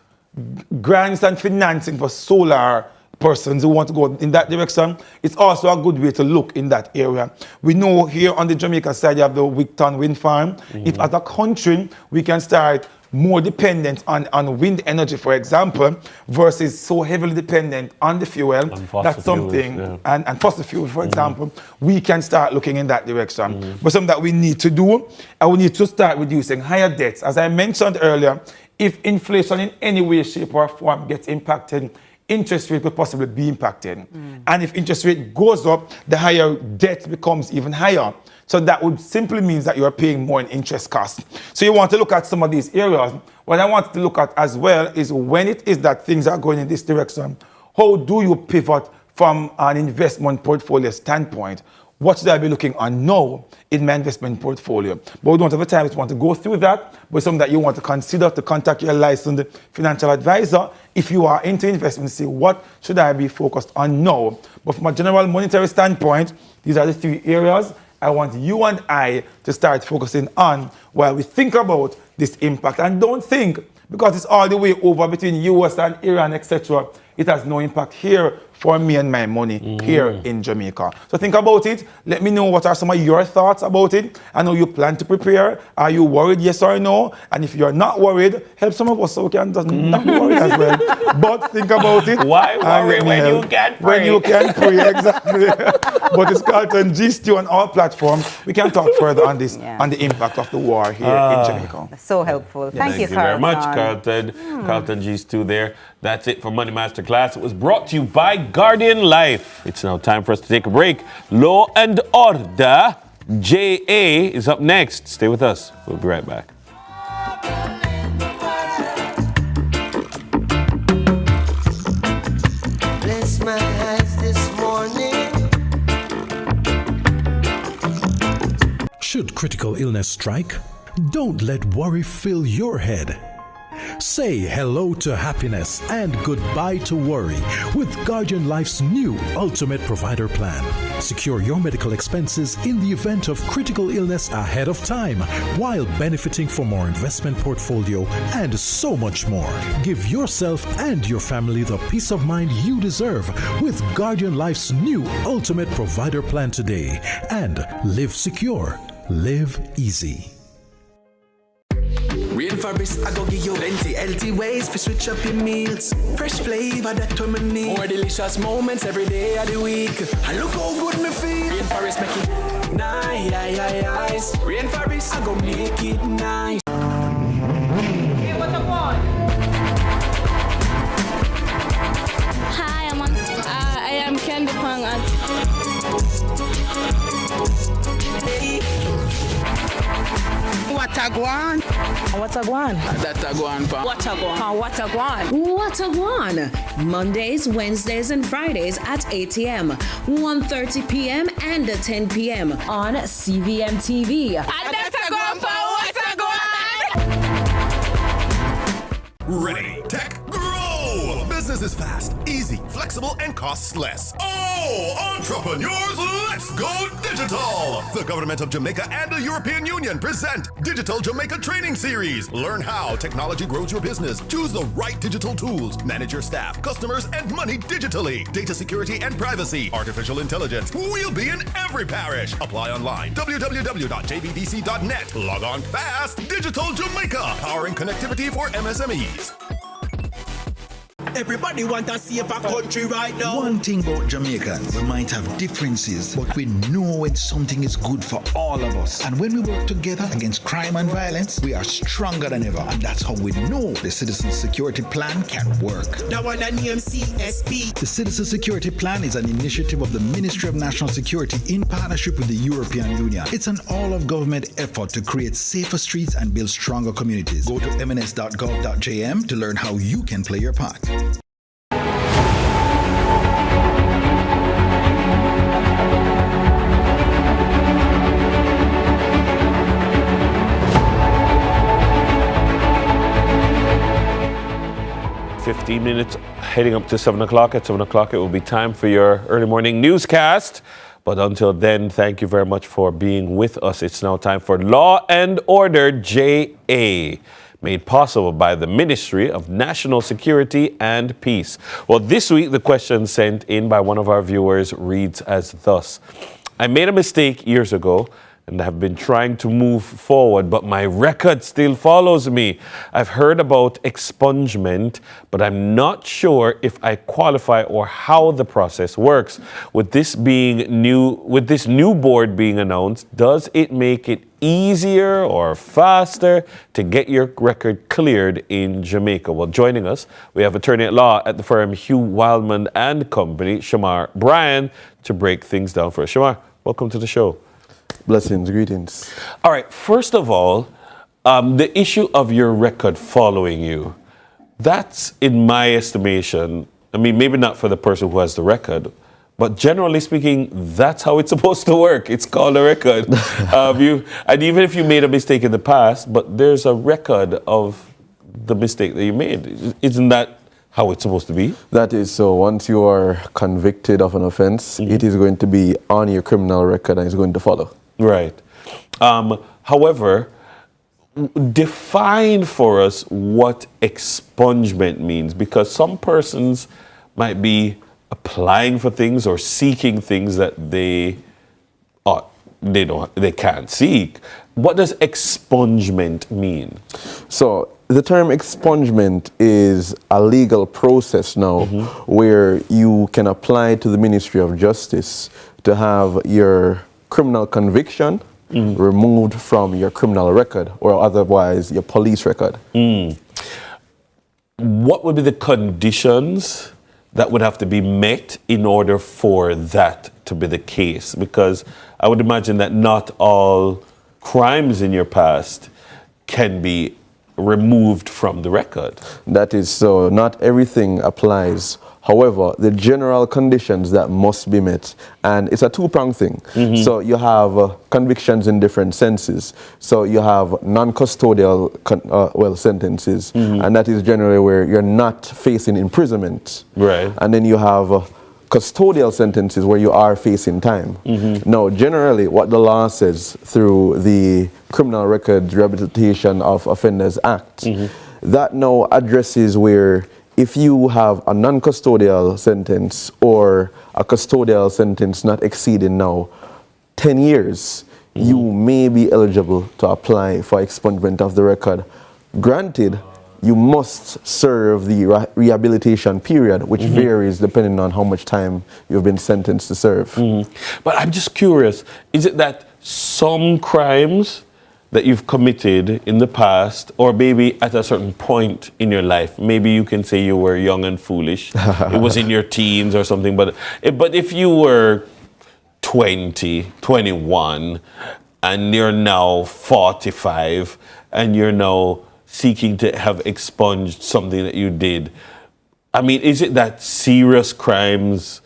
grants and financing for solar persons who want to go in that direction. It's also a good way to look in that area. We know here on the Jamaica side, you have the Wigton wind farm. If as a country, we can start more dependent on wind energy, for example, versus so heavily dependent on the fuel, that's something, and fossil fuel, for example, we can start looking in that direction. But something that we need to do, and we need to start reducing higher debts. As I mentioned earlier, if inflation in any way, shape, or form gets impacted, interest rate could possibly be impacted. And if interest rate goes up, the higher debt becomes even higher. So that would simply mean that you are paying more in interest costs. So you want to look at some of these areas. What I want to look at as well is when it is that things are going in this direction, how do you pivot from an investment portfolio standpoint? What should I be looking on now in my investment portfolio? But we don't have the time to want to go through that, but it's something that you want to consider to contact your licensed financial advisor if you are into investment, say, what should I be focused on now? But from a general monetary standpoint, these are the three areas I want you and I to start focusing on while we think about this impact. And don't think, because it's all the way over between US and Iran, etc., it has no impact here for me and my money here in Jamaica. So think about it. Let me know what are some of your thoughts about it. I know you plan to prepare. Are you worried, yes or no? And if you're not worried, help some of us so we can not be worried as well. But think about it. Why worry when you can pray? When you can pray, exactly. But it's Carlton G-Stu on all platforms. We can talk further on this, on the impact of the war here in Jamaica. So helpful. Thank you, very much, Carlton. Carlton G-Stu there. That's it for Money Masterclass. It was brought to you by Guardian Life. It's now time for us to take a break. Law and Order, JA is up next. Stay with us. We'll be right back. Bless my eyes this morning. Should critical illness strike, don't let worry fill your head. Say hello to happiness and goodbye to worry with Guardian Life's new Ultimate Provider Plan. Secure your medical expenses in the event of critical illness ahead of time while benefiting from our investment portfolio and so much more. Give yourself and your family the peace of mind you deserve with Guardian Life's new Ultimate Provider Plan today. And live secure, live easy. Rainforest, I go give you plenty healthy ways to switch up your meals. Fresh flavor that we need. More delicious moments every day of the week. And look how good me feel. Rainforest make it nice. Rainforest, I go make it nice. Hey, what I want? Hi, I am Candy Pang What a guan? What a guan? That a guan pa. What a guan? What a guan? What a guan! Mondays, Wednesdays, and Fridays at 8 a.m., 1:30 p.m., and 10 p.m. on CVMTV. And that's a guan pa. What a guan? ready, tech, grow! Business is fast, easy, flexible, and costs less. Oh, entrepreneurs, let's go digital! The government of Jamaica and the European Union present Digital Jamaica Training Series. Learn how technology grows your business. Choose the right digital tools. Manage your staff, customers, and money digitally. Data security and privacy. Artificial intelligence. We'll be in every parish. Apply online. www.jbdc.net. Log on fast. Digital Jamaica. Powering connectivity for MSMEs. Everybody want to see a country right now. One thing about Jamaicans, we might have differences, but we know when something is good for all of us. And when we work together against crime and violence, we are stronger than ever. And that's how we know the Citizen Security Plan can work. That one that name CSP. The Citizen Security Plan is an initiative of the Ministry of National Security in partnership with the European Union. It's an all-of-government effort to create safer streets and build stronger communities. Go to mns.gov.jm to learn how you can play your part. 15 minutes heading up to 7 o'clock. At 7 o'clock, it will be time for your early morning newscast. But until then, thank you very much for being with us. It's now time for Law and Order JA, made possible by the Ministry of National Security and Peace. Well, this week, the question sent in by one of our viewers reads as thus. I made a mistake years ago and have been trying to move forward, but my record still follows me. I've heard about expungement, but I'm not sure if I qualify or how the process works. With this new board being announced, does it make it easier or faster to get your record cleared in Jamaica? Well, joining us, we have attorney at law at the firm Hugh Wildman and Company, Shamar Bryan, to break things down for us. Shamar, welcome to the show. Blessings, greetings. All right, first of all, the issue of your record following you, that's, in my estimation, I mean, maybe not for the person who has the record, but generally speaking, that's how it's supposed to work. It's called a record. And even if you made a mistake in the past, but there's a record of the mistake that you made. Isn't that how it's supposed to be? That is so. Once you are convicted of an offense, it is going to be on your criminal record and it's going to follow. Right. However, define for us what expungement means, because some persons might be applying for things or seeking things that they can't seek. What does expungement mean? So the term expungement is a legal process now where you can apply to the Ministry of Justice to have your criminal conviction removed from your criminal record, or otherwise your police record. What would be the conditions that would have to be met in order for that to be the case? Because I would imagine that not all crimes in your past can be removed from the record. That is so. Not everything applies. However, the general conditions that must be met, and it's a two-pronged thing. So you have convictions in different senses. So you have non-custodial sentences, and that is generally where you're not facing imprisonment. Right. And then you have custodial sentences where you are facing time. Now, generally, what the law says through the Criminal Record Rehabilitation of Offenders Act, that now addresses where if you have a non-custodial sentence or a custodial sentence not exceeding now 10 years, you may be eligible to apply for expungement of the record. Granted, you must serve the rehabilitation period, which varies depending on how much time you've been sentenced to serve. But I'm just curious, is it that some crimes that you've committed in the past, or maybe at a certain point in your life, maybe you can say you were young and foolish, it was in your teens or something, but if you were 20, 21, and you're now 45, and you're now seeking to have expunged something that you did, I mean, is it that serious crimes,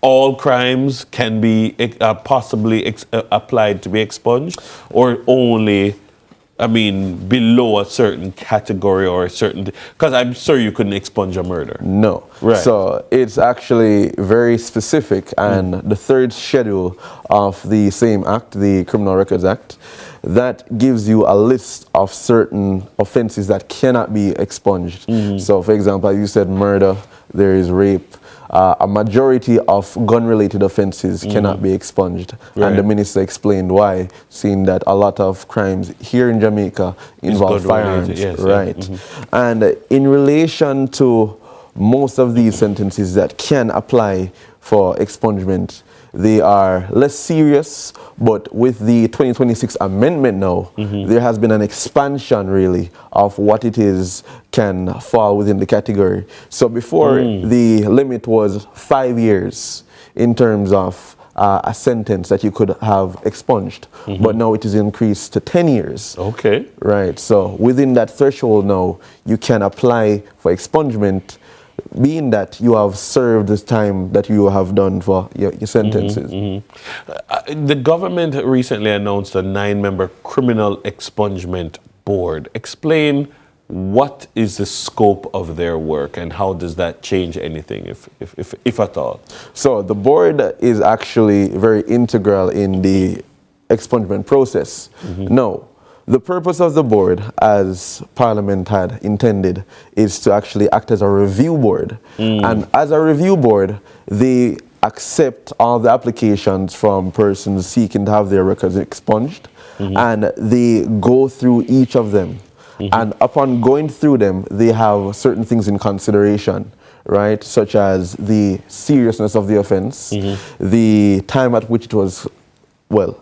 all crimes can be possibly applied to be expunged, or only I mean, below a certain category or a certain, because I'm sure you couldn't expunge a murder. No. Right. So it's actually very specific, and the third schedule of the same act, the Criminal Records Act, that gives you a list of certain offenses that cannot be expunged. So, for example, as you said, murder, there is rape. A majority of gun-related offenses cannot be expunged. Right. And the minister explained why, seeing that a lot of crimes here in Jamaica involve firearms. Yes, right. And in relation to most of these sentences that can apply for expungement, they are less serious, but with the 2026 amendment now, there has been an expansion really of what it is can fall within the category. So before the limit was 5 years in terms of a sentence that you could have expunged, but now it is increased to 10 years. Okay. Right, so within that threshold now, you can apply for expungement, being that you have served the time that you have done for your sentences. The government recently announced a 9-member criminal expungement board. Explain what is the scope of their work and how does that change anything, if at all? So the board is actually very integral in the expungement process. Now, the purpose of the board, as Parliament had intended, is to actually act as a review board. And as a review board, they accept all the applications from persons seeking to have their records expunged, and they go through each of them. And upon going through them, they have certain things in consideration, right? Such as the seriousness of the offense, the time at which it was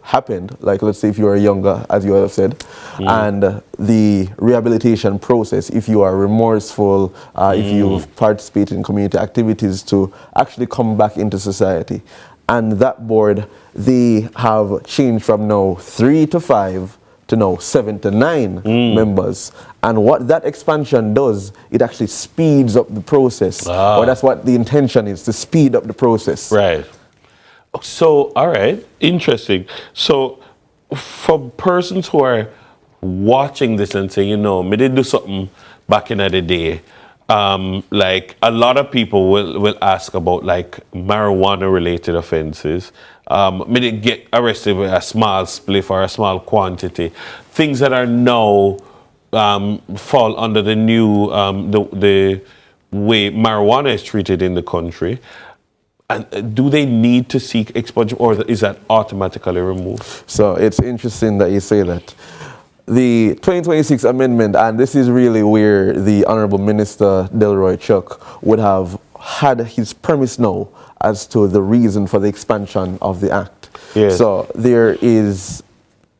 happened, like let's say if you are younger, as you have said, and the rehabilitation process, if you are remorseful, if you've participated in community activities to actually come back into society. And that board, they have changed from now 3 to 5 to now 7 to 9 members. And what that expansion does, it actually speeds up the process. Or that's what the intention is, to speed up the process. Right. So, all right, interesting. So, for persons who are watching this and saying, you know, me did do something back in the day, like a lot of people will ask about like marijuana-related offenses. Me did get arrested with a small spliff or a small quantity. Things that are now fall under the new the way marijuana is treated in the country. And do they need to seek expungement, or is that automatically removed? So it's interesting that you say that. The 2026 amendment, and this is really where the Honorable Minister Delroy Chuck would have had his premise now as to the reason for the expansion of the act. Yes. So there is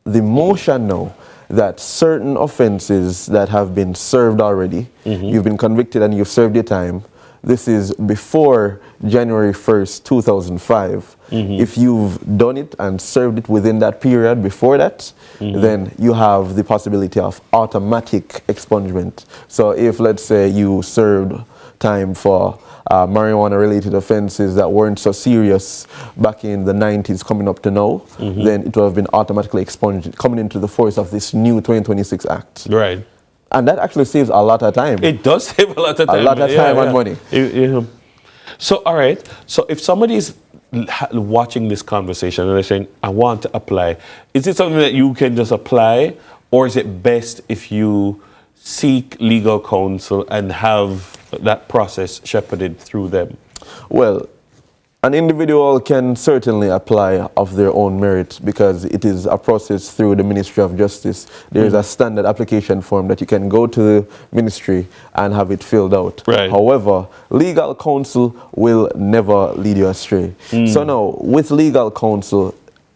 the motion now that certain offenses that have been served already, you've been convicted and you've served your time, this is before January 1st, 2005. If you've done it and served it within that period before that, then you have the possibility of automatic expungement. So if, let's say, you served time for marijuana-related offenses that weren't so serious back in the 90s coming up to now, then it will have been automatically expunged coming into the force of this new 2026 Act. Right. And that actually saves a lot of time. It does save a lot of time. A lot of time and money. So, all right. So, if somebody is watching this conversation and they're saying, I want to apply, is it something that you can just apply, or is it best if you seek legal counsel and have that process shepherded through them? Well, an individual can certainly apply of their own merit because it is a process through the Ministry of Justice. There is a standard application form that you can go to the ministry and have it filled out. Right. However, legal counsel will never lead you astray. So now, with legal counsel,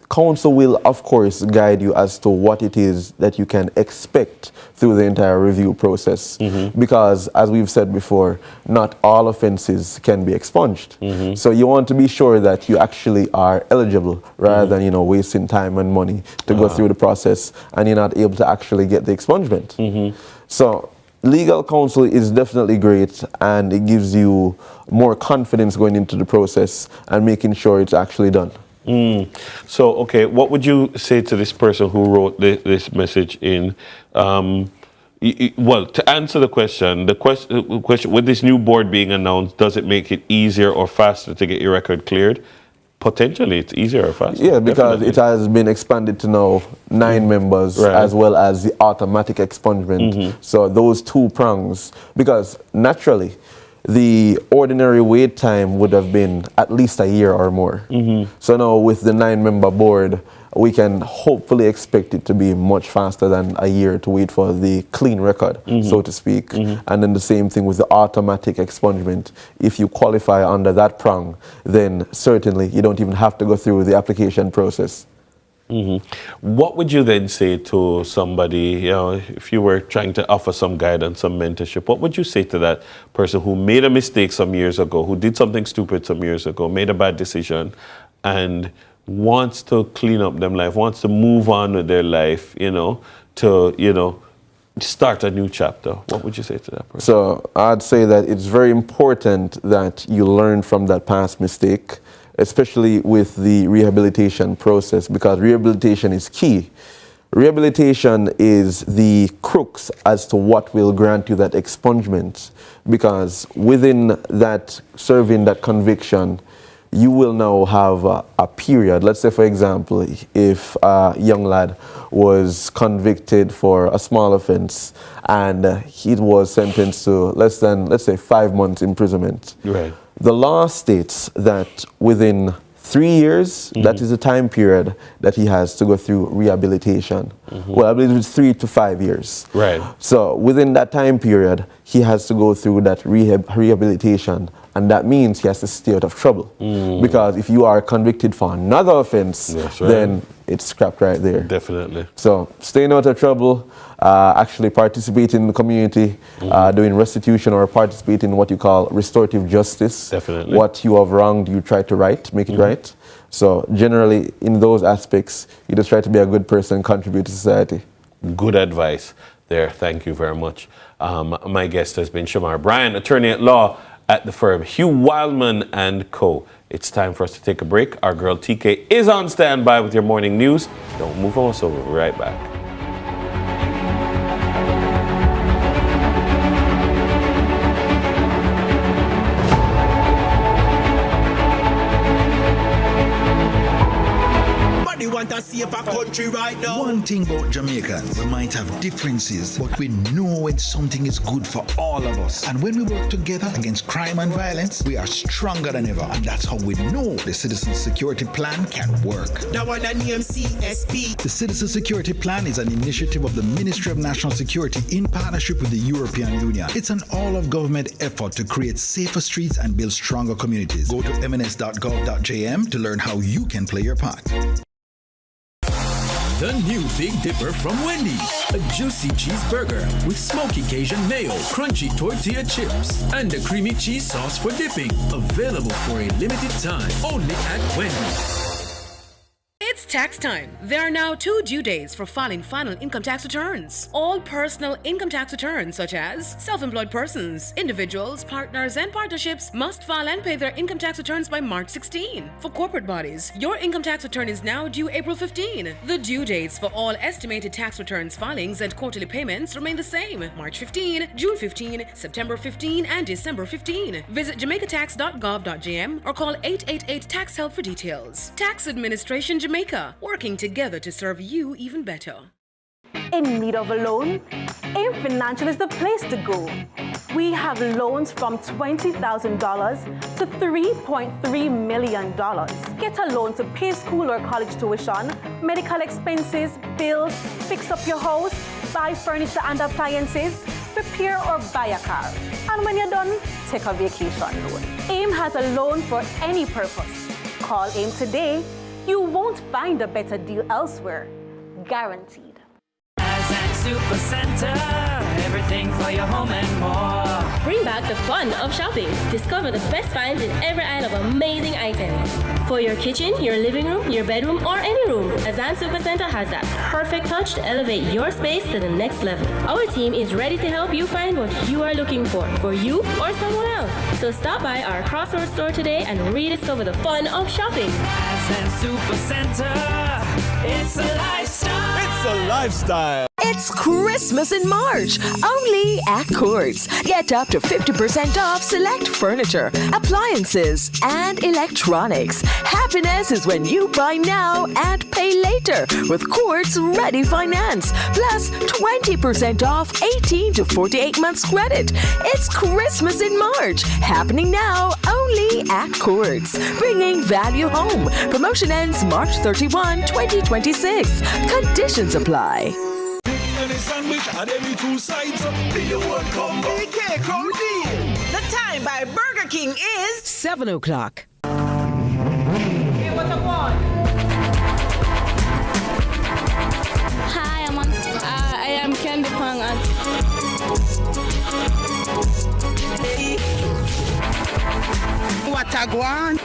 counsel will, of course, guide you as to what it is that you can expect through the entire review process. Because, as we've said before, not all offenses can be expunged. So you want to be sure that you actually are eligible rather than, you know, wasting time and money to go through the process and you're not able to actually get the expungement. So legal counsel is definitely great, and it gives you more confidence going into the process and making sure it's actually done. So, okay, what would you say to this person who wrote this message in? Well, to answer the question with this new board being announced, does it make it easier or faster to get your record cleared? Potentially, it's easier or faster. Yeah, because it has been expanded to now 9 members, as well as the automatic expungement. So those 2 prongs, because naturally, the ordinary wait time would have been at least a year or more. So now with the 9-member board, we can hopefully expect it to be much faster than a year to wait for the clean record, so to speak. And then the same thing with the automatic expungement. If you qualify under that prong, then certainly you don't even have to go through the application process. What would you then say to somebody, if you were trying to offer some guidance, some mentorship, what would you say to that person who made a mistake some years ago, who did something stupid some years ago, made a bad decision, and wants to clean up their life, wants to move on with their life, to, start a new chapter? What would you say to that person? So I'd say that it's very important that you learn from that past mistake, especially with the rehabilitation process, because rehabilitation is key. Rehabilitation is the crux as to what will grant you that expungement, because within that, serving that conviction, you will now have a period. Let's say, for example, if a young lad was convicted for a small offense and he was sentenced to less than, let's say, 5 months imprisonment. Right. The law states that within 3 years, that is the time period that he has to go through rehabilitation. Well, I believe it's 3 to 5 years. Right. So within that time period, he has to go through that rehabilitation. And that means he has to stay out of trouble. Because if you are convicted for another offense, then it's scrapped right there. Definitely. So staying out of trouble, actually participating in the community, doing restitution or participating in what you call restorative justice. Definitely. What you have wronged, you try to right, make it right. So generally, in those aspects, you just try to be a good person and contribute to society. Good advice there. Thank you very much. My guest has been Shamar Bryant, attorney at law at the firm Hugh Wildman & Co. It's time for us to take a break. Our girl TK is on standby with your morning news. Don't move on, so we'll be right back. Want to see if a country right now. One thing about Jamaicans, we might have differences, but we know when something is good for all of us. And when we work together against crime and violence, we are stronger than ever. And that's how we know the Citizen Security Plan can work. That one that name CSP. The Citizen Security Plan is an initiative of the Ministry of National Security in partnership with the European Union. It's an all-of-government effort to create safer streets and build stronger communities. Go to mns.gov.jm to learn how you can play your part. The new Big Dipper from Wendy's. A juicy cheeseburger with smoky Cajun mayo, crunchy tortilla chips, and a creamy cheese sauce for dipping. Available for a limited time only at Wendy's. It's tax time. There are now 2 due days for filing final income tax returns. All personal income tax returns, such as self-employed persons, individuals, partners, and partnerships, must file and pay their income tax returns by March 16. For corporate bodies, your income tax return is now due April 15. The due dates for all estimated tax returns filings and quarterly payments remain the same: March 15, June 15, September 15, and December 15. Visit jamaicatax.gov.jm or call 888-TAX-HELP for details. Tax Administration Jamaica, working together to serve you even better. In need of a loan? AIM Financial is the place to go. We have loans from $20,000 to $3.3 million. Get a loan to pay school or college tuition, medical expenses, bills, fix up your house, buy furniture and appliances, repair or buy a car. And when you're done, take a vacation loan. AIM has a loan for any purpose. Call AIM today. You won't find a better deal elsewhere. Guaranteed. Super Center, everything for your home and more. Bring back the fun of shopping. Discover the best finds in every aisle of amazing items. For your kitchen, your living room, your bedroom, or any room, Azan Super Center has that perfect touch to elevate your space to the next level. Our team is ready to help you find what you are looking for you or someone else. So stop by our Crossroads store today and rediscover the fun of shopping. Azan Super Center. It's a lifestyle. It's a lifestyle. It's Christmas in March, only at Courts. Get up to 50% off select furniture, appliances, and electronics. Happiness is when you buy now and pay later with Courts Ready Finance. Plus 20% off 18 to 48 months credit. It's Christmas in March, happening now only at Courts. Bringing value home. Promotion ends March 31, 2026. Conditions apply. Sandwich and every two sides. BK Crown Deal. The time by Burger King is 7 o'clock. Hey, what I want? Hi, I am Candy Pang. What a guan?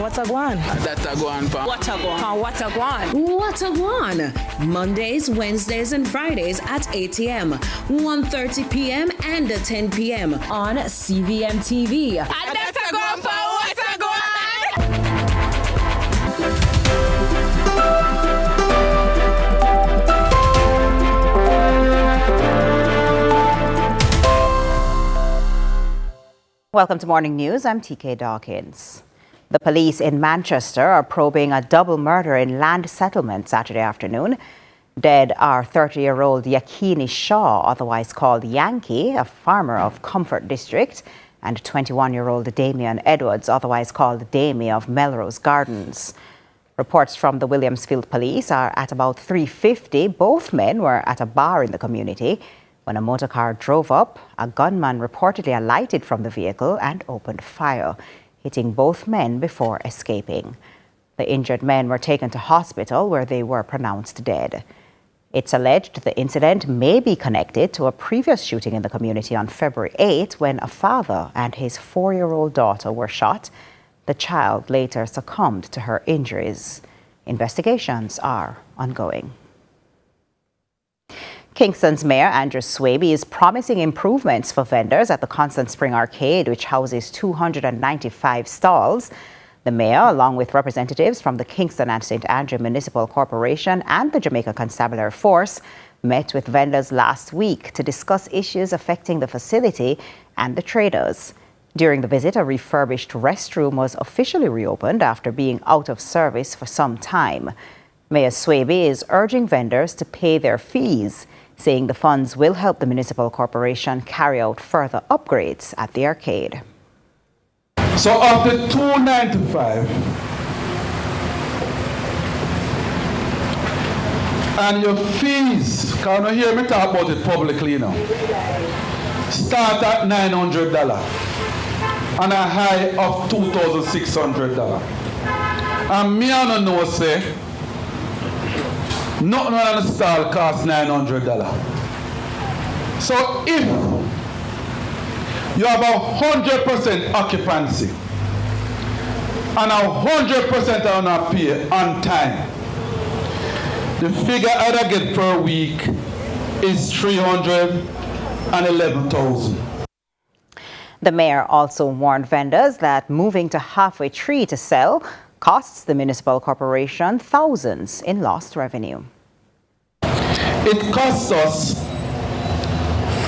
What a guan? That a guan, pa. What a guan? What a guan? What a guan! Mondays, Wednesdays, and Fridays at 8 a.m., 1:30 p.m., and 10 p.m. on CVMTV. And that's a guan, pa. What a guan? Welcome to Morning News. I'm TK Dawkins. The police in Manchester are probing a double murder in land settlement Saturday afternoon. Dead are 30-year-old Yakini Shaw, otherwise called Yankee, a farmer of Comfort District, and 21-year-old Damian Edwards, otherwise called Damie of Melrose Gardens. Reports from the Williamsfield police are at about 3:50. Both men were at a bar in the community. When a motor car drove up, a gunman reportedly alighted from the vehicle and opened fire, hitting both men before escaping. The injured men were taken to hospital where they were pronounced dead. It's alleged the incident may be connected to a previous shooting in the community on February 8 when a father and his 4-year-old daughter were shot. The child later succumbed to her injuries. Investigations are ongoing. Kingston's Mayor Andrew Swaby is promising improvements for vendors at the Constant Spring Arcade, which houses 295 stalls. The mayor, along with representatives from the Kingston and St. Andrew Municipal Corporation and the Jamaica Constabulary Force, met with vendors last week to discuss issues affecting the facility and the traders. During the visit, a refurbished restroom was officially reopened after being out of service for some time. Mayor Swaby is urging vendors to pay their fees, saying the funds will help the municipal corporation carry out further upgrades at the arcade. So of the $295 and your fees, can you hear me talk about it publicly now? Start at $900 and a high of $2,600. And me I don't know say nothing on the stall costs $900. So if you have 100% occupancy and 100% are not pay on time, the figure I'd get per week is $311,000. The mayor also warned vendors that moving to halfway tree to sell costs the municipal corporation thousands in lost revenue. It costs us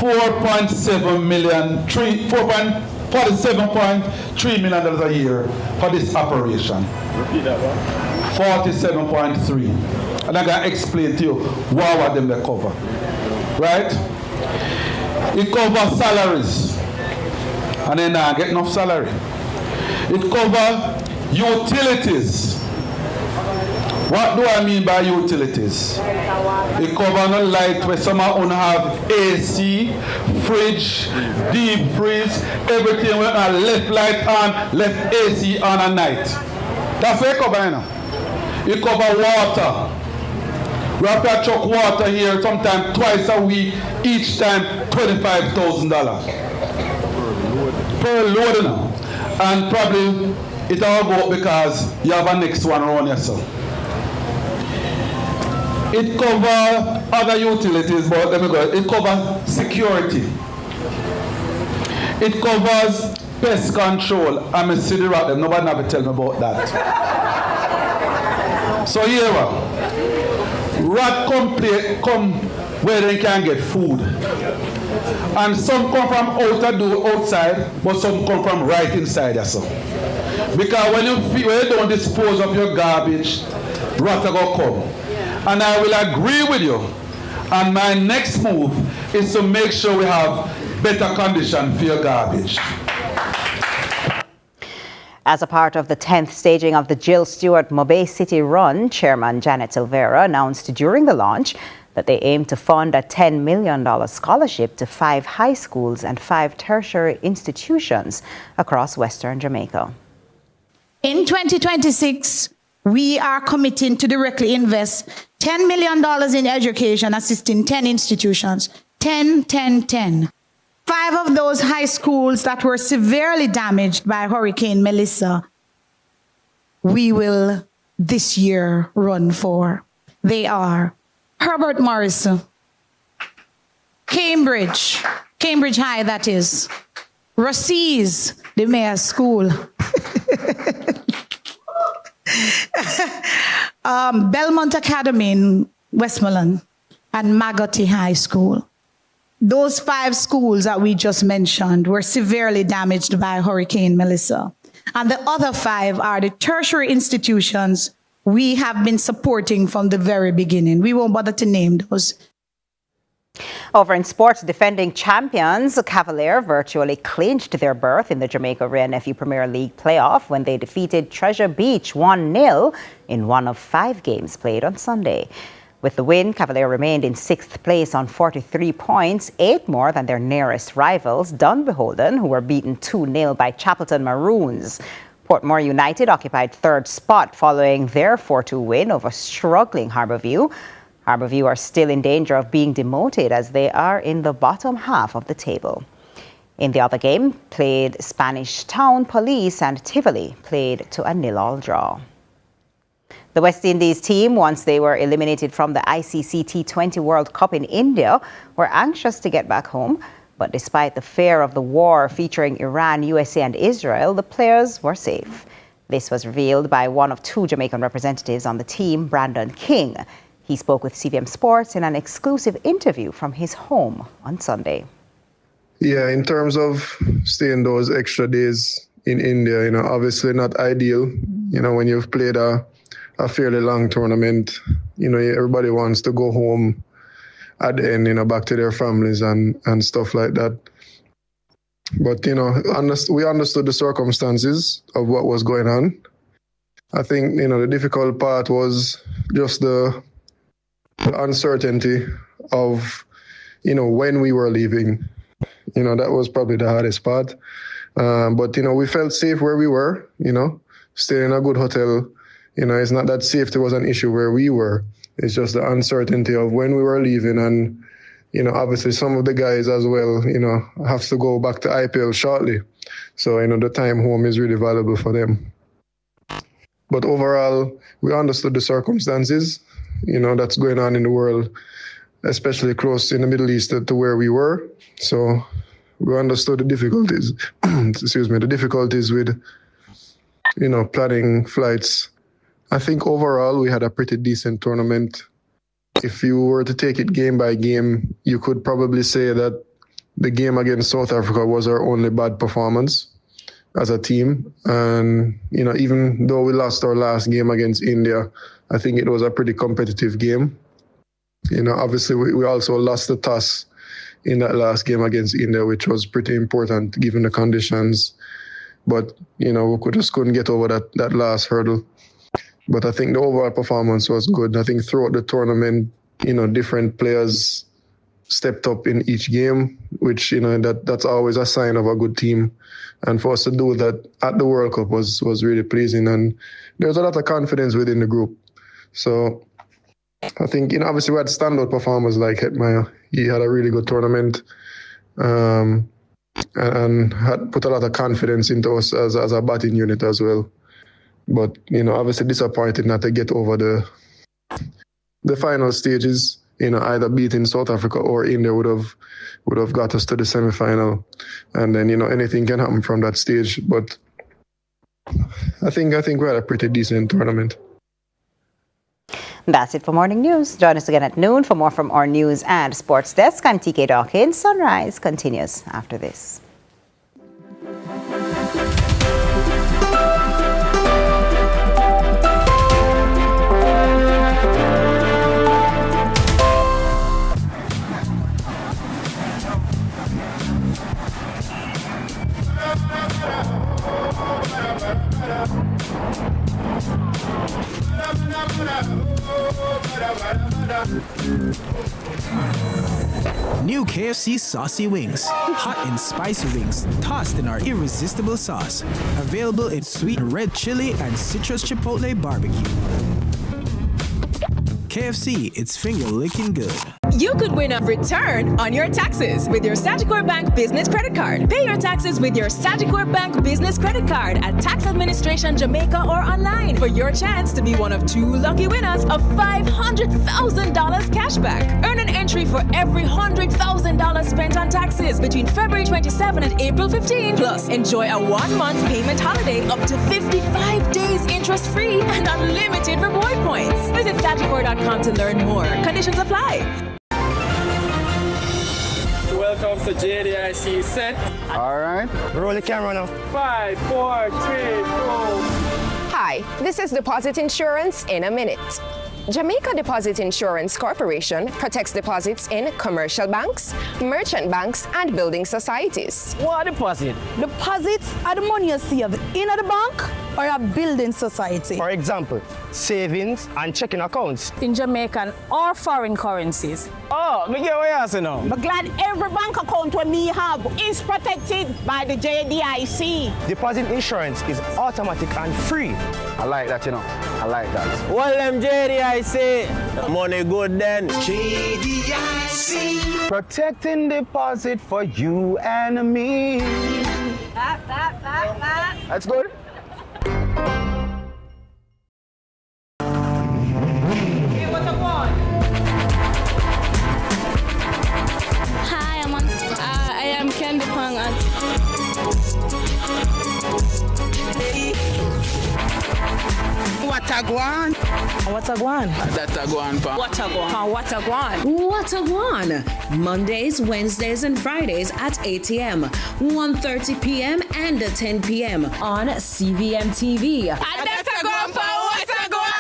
$47.3 million a year for this operation. Repeat that one. 47.3. And I'm going to explain to you what them they cover. Right? It covers salaries. And then I get enough salary. It covers utilities. What do I mean by utilities? It covers no light where some of have AC, fridge, deep freeze, everything with a left light on, left AC on at night. That's what it covers, you know. It covers water. We have to chuck water here sometimes twice a week, each time $25,000 per load, you know. And probably it all go up because you have a next one around yourself. It covers other utilities, but let me go. It covers security. It covers pest control. I'm a city rat, nobody never tell me about that. So here, rat come where they can get food. And some come from outside, but some come from right inside us. Because when you don't dispose of your garbage, rat will come. And I will agree with you. And my next move is to make sure we have better condition for your garbage. As a part of the 10th staging of the Jill Stewart Mobay City Run, Chairman Janet Silvera announced during the launch that they aim to fund a $10 million scholarship to 5 high schools and 5 tertiary institutions across Western Jamaica. In 2026, we are committing to directly invest $10 million in education, assisting 10 institutions. 10. 5 of those high schools that were severely damaged by Hurricane Melissa, we will this year run for. They are Herbert Morris, Cambridge High, that is, Rossies, the mayor's school, Belmont Academy in Westmoreland, and Magotty High School. Those 5 schools that we just mentioned were severely damaged by Hurricane Melissa. And the other 5 are the tertiary institutions we have been supporting from the very beginning. We won't bother to name those. Over in sports, defending champions Cavalier virtually clinched their berth in the Jamaica Ray Nephew Premier League playoff when they defeated Treasure Beach 1-0 in one of 5 games played on Sunday. With the win, Cavalier remained in 6th place on 43 points, 8 more than their nearest rivals, Dunbeholden, who were beaten 2-0 by Chappleton Maroons. Portmore United occupied 3rd spot following their 4-2 win over struggling Harbourview. Harbourview are still in danger of being demoted as they are in the bottom half of the table. In the other game, played Spanish Town Police and Tivoli played to a 0-0 draw. The West Indies team, once they were eliminated from the ICC T20 World Cup in India, were anxious to get back home. But despite the fear of the war featuring Iran, USA and Israel, the players were safe. This was revealed by one of 2 Jamaican representatives on the team, Brandon King. He spoke with CVM Sports in an exclusive interview from his home on Sunday. Yeah, in terms of staying those extra days in India, obviously not ideal. When you've played a fairly long tournament, everybody wants to go home at the end, back to their families and stuff like that. But, we understood the circumstances of what was going on. I think, the difficult part was just the uncertainty of, when we were leaving. That was probably the hardest part. But, we felt safe where we were, staying in a good hotel. It's not that safety was an issue where we were. It's just the uncertainty of when we were leaving. And, obviously some of the guys as well, have to go back to IPL shortly. So, the time home is really valuable for them. But overall, we understood the circumstances, that's going on in the world, especially close in the Middle East to where we were. So we understood the difficulties, the difficulties with, planning flights. I think overall we had a pretty decent tournament. If you were to take it game by game, you could probably say that the game against South Africa was our only bad performance as a team. And, even though we lost our last game against India, I think it was a pretty competitive game. Obviously we also lost the toss in that last game against India, which was pretty important given the conditions. But, we just couldn't get over that last hurdle. But I think the overall performance was good. I think throughout the tournament, different players stepped up in each game, which, that's always a sign of a good team. And for us to do that at the World Cup was really pleasing. And there's a lot of confidence within the group. So I think, obviously we had standout performers like Hetmeyer. He had a really good tournament and had put a lot of confidence into us as a batting unit as well. But, obviously disappointed not to get over the final stages. Either beating South Africa or India would have got us to the semi-final. And then, anything can happen from that stage. But I think we had a pretty decent tournament. That's it for Morning News. Join us again at noon for more from our news and sports desk. I'm TK Dawkins. Sunrise continues after this. New KFC Saucy Wings. Hot and spicy wings tossed in our irresistible sauce. Available in sweet red chili and citrus chipotle barbecue. KFC, it's finger-licking good. You could win a return on your taxes with your Sagicor Bank Business Credit Card. Pay your taxes with your Sagicor Bank Business Credit Card at Tax Administration Jamaica or online for your chance to be one of 2 lucky winners of $500,000 cashback. Earn an entry for every $100,000 spent on taxes between February 27 and April 15. Plus, enjoy a 1-month payment holiday up to 55 days interest-free and unlimited reward points. Visit Sagicor.com to learn more. Conditions apply. Welcome to JDIC set. All right. Roll the camera now. 5, 4, 3, 2. Hi, this is Deposit Insurance in a minute. Jamaica Deposit Insurance Corporation protects deposits in commercial banks, merchant banks, and building societies. What deposit? Deposits are the money you save in the bank or a building society. For example, savings and checking accounts. In Jamaican or foreign currencies. Oh, me get what you say now. But glad every bank account when me have is protected by the JDIC. Deposit insurance is automatic and free. I like that, you know. I like that. Well, them JDIC. Money good then. JDIC. Protecting deposit for you and me. That's good. Hey, what I want? Hi, I am Candy Pang. What I want? What I want? That I go on, pa. What I want? What I want? What a one! Mondays, Wednesdays, and Fridays at 8 a.m., 1:30 p.m., and 10 p.m. on CVM TV. And that's a go on, pa. What I go on?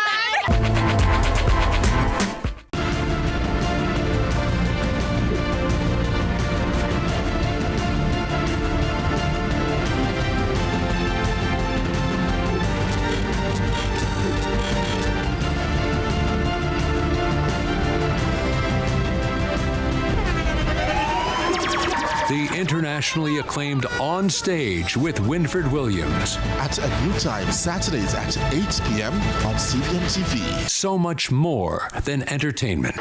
The internationally acclaimed On Stage with Winfred Williams. At a new time, Saturdays at 8 p.m. on CVM TV. So much more than entertainment.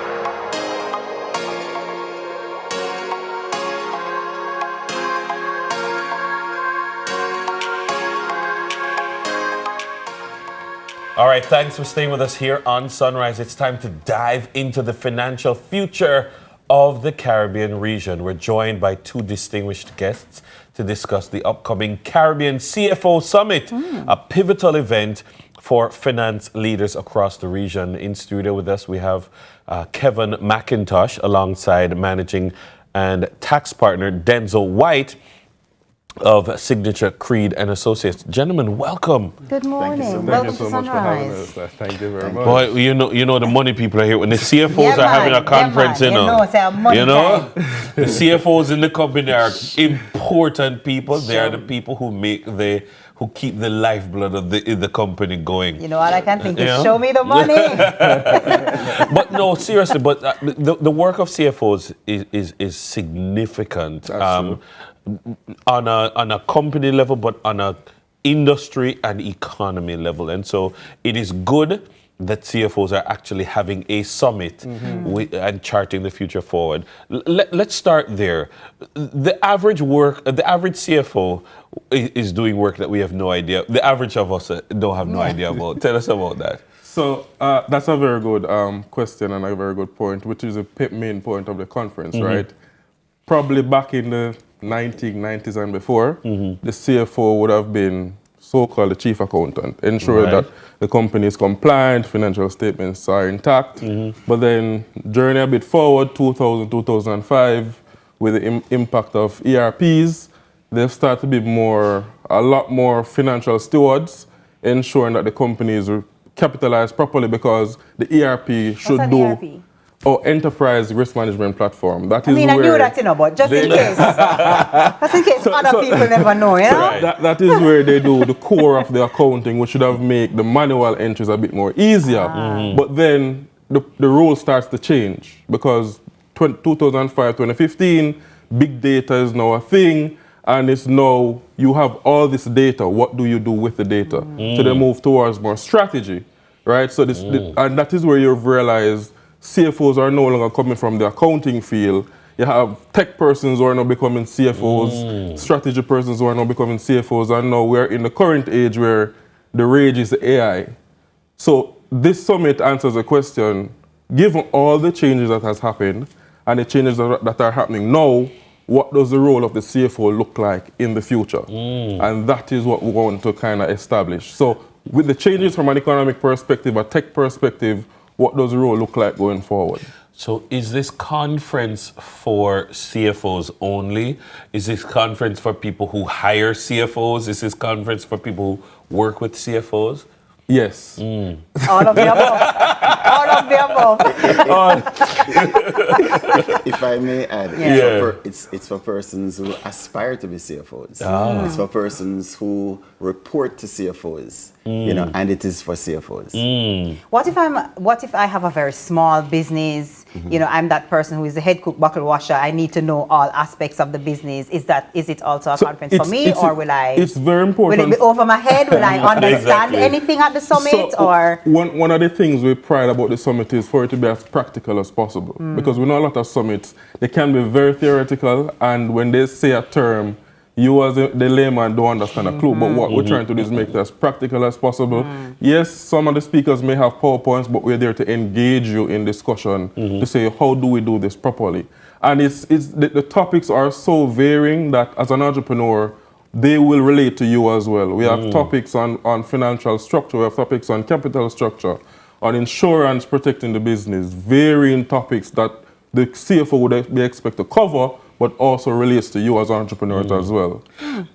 All right, thanks for staying with us here on Sunrise. It's time to dive into the financial future of the Caribbean region. We're joined by 2 distinguished guests to discuss the upcoming Caribbean CFO Summit, a pivotal event for finance leaders across the region. In studio with us, we have Kevin McIntosh alongside managing and tax partner Denzel White of Signature Creed and Associates. Gentlemen, welcome. Good morning. Thank you so much for having us. Thank you very much. Boy, you know the money people are here. When the CFOs are having a conference, the CFOs in the company are important people. They are the people who keep the lifeblood of the company going. You know, all I can think is show me the money. But no, seriously, but the work of CFOs is significant. On a company level, but on a industry and economy level. And so it is good that CFOs are actually having a summit and charting the future forward. Let's start there. The average CFO is doing work that we have no idea. The average of us don't have no idea about. Tell us about that. So that's a very good question and a very good point, which is the main point of the conference, right? Probably back in the 1990s and before, the CFO would have been so-called the chief accountant, ensure that the company is compliant, financial statements are intact. But then journey a bit forward, 2000, 2005, with the impact of ERPs, they've started to be a lot more financial stewards, ensuring that the company is capitalized properly, because the ERP should do ERP? Enterprise Risk Management Platform. That I is mean, I where knew that, but just in case. Just in case other people never know, you know? That is where they do the core of the accounting, which should have made the manual entries a bit more easier. But then the role starts to change, because 2005, 2015, big data is now a thing, and it's now you have all this data. What do you do with the data? So they move towards more strategy, right? So and that is where you've realized CFOs are no longer coming from the accounting field. You have tech persons who are now becoming CFOs, strategy persons who are now becoming CFOs, and now we're in the current age where the rage is AI. So this summit answers the question, given all the changes that has happened and the changes that are happening now, what does the role of the CFO look like in the future? And that is what we want to kind of establish. So with the changes from an economic perspective, a tech perspective, what does the role look like going forward? So is this conference for CFOs only? Is this conference for people who hire CFOs? Is this conference for people who work with CFOs? Yes. All of the above. All of the above. If I may add, it's for persons who aspire to be CFOs. It's for persons who report to CFOs, and it is for CFOs. What if I have a very small business? I'm that person who is the head cook, buckle washer. I need to know all aspects of the business. Is it also a conference for me, or will I? It's very important. Will it be over my head? Will I understand anything at the summit? Or one of the things we pride about the summit is for it to be as practical as possible. Because we know a lot of summits, they can be very theoretical, and when they say a term, you as the layman don't understand a clue. But what we're trying to do is make it as practical as possible. Yes, some of the speakers may have PowerPoints, but we're there to engage you in discussion to say, how do we do this properly? And the topics are so varying that as an entrepreneur, they will relate to you as well. We have topics on financial structure, we have topics on capital structure, on insurance, protecting the business, varying topics that the CFO would be expected to cover, but also relates to you as entrepreneurs as well.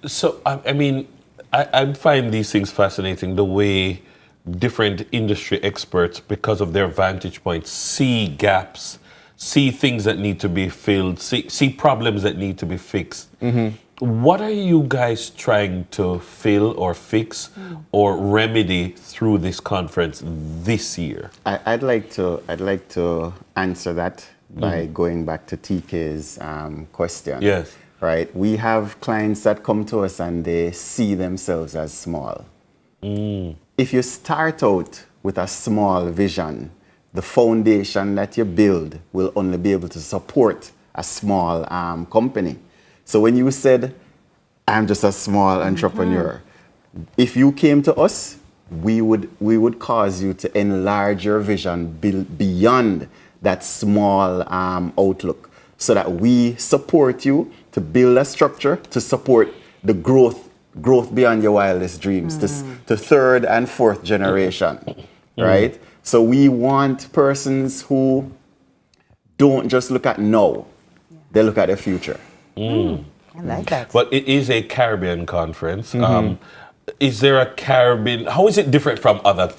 So, I mean, I find these things fascinating, the way different industry experts, because of their vantage points, see gaps, see things that need to be filled, see problems that need to be fixed. What are you guys trying to fill or fix or remedy through this conference this year? I'd like to answer that by going back to TK's question. Yes. Right. We have clients that come to us and they see themselves as small. If you start out with a small vision, the foundation that you build will only be able to support a small company. So when you said, I'm just a small entrepreneur, if you came to us, we would cause you to enlarge your vision beyond that small outlook, so that we support you to build a structure to support the growth beyond your wildest dreams, to third and fourth generation, right? So we want persons who don't just look at now, they look at the future. I like that. But it is a Caribbean conference. Is there a Caribbean, how is it different from other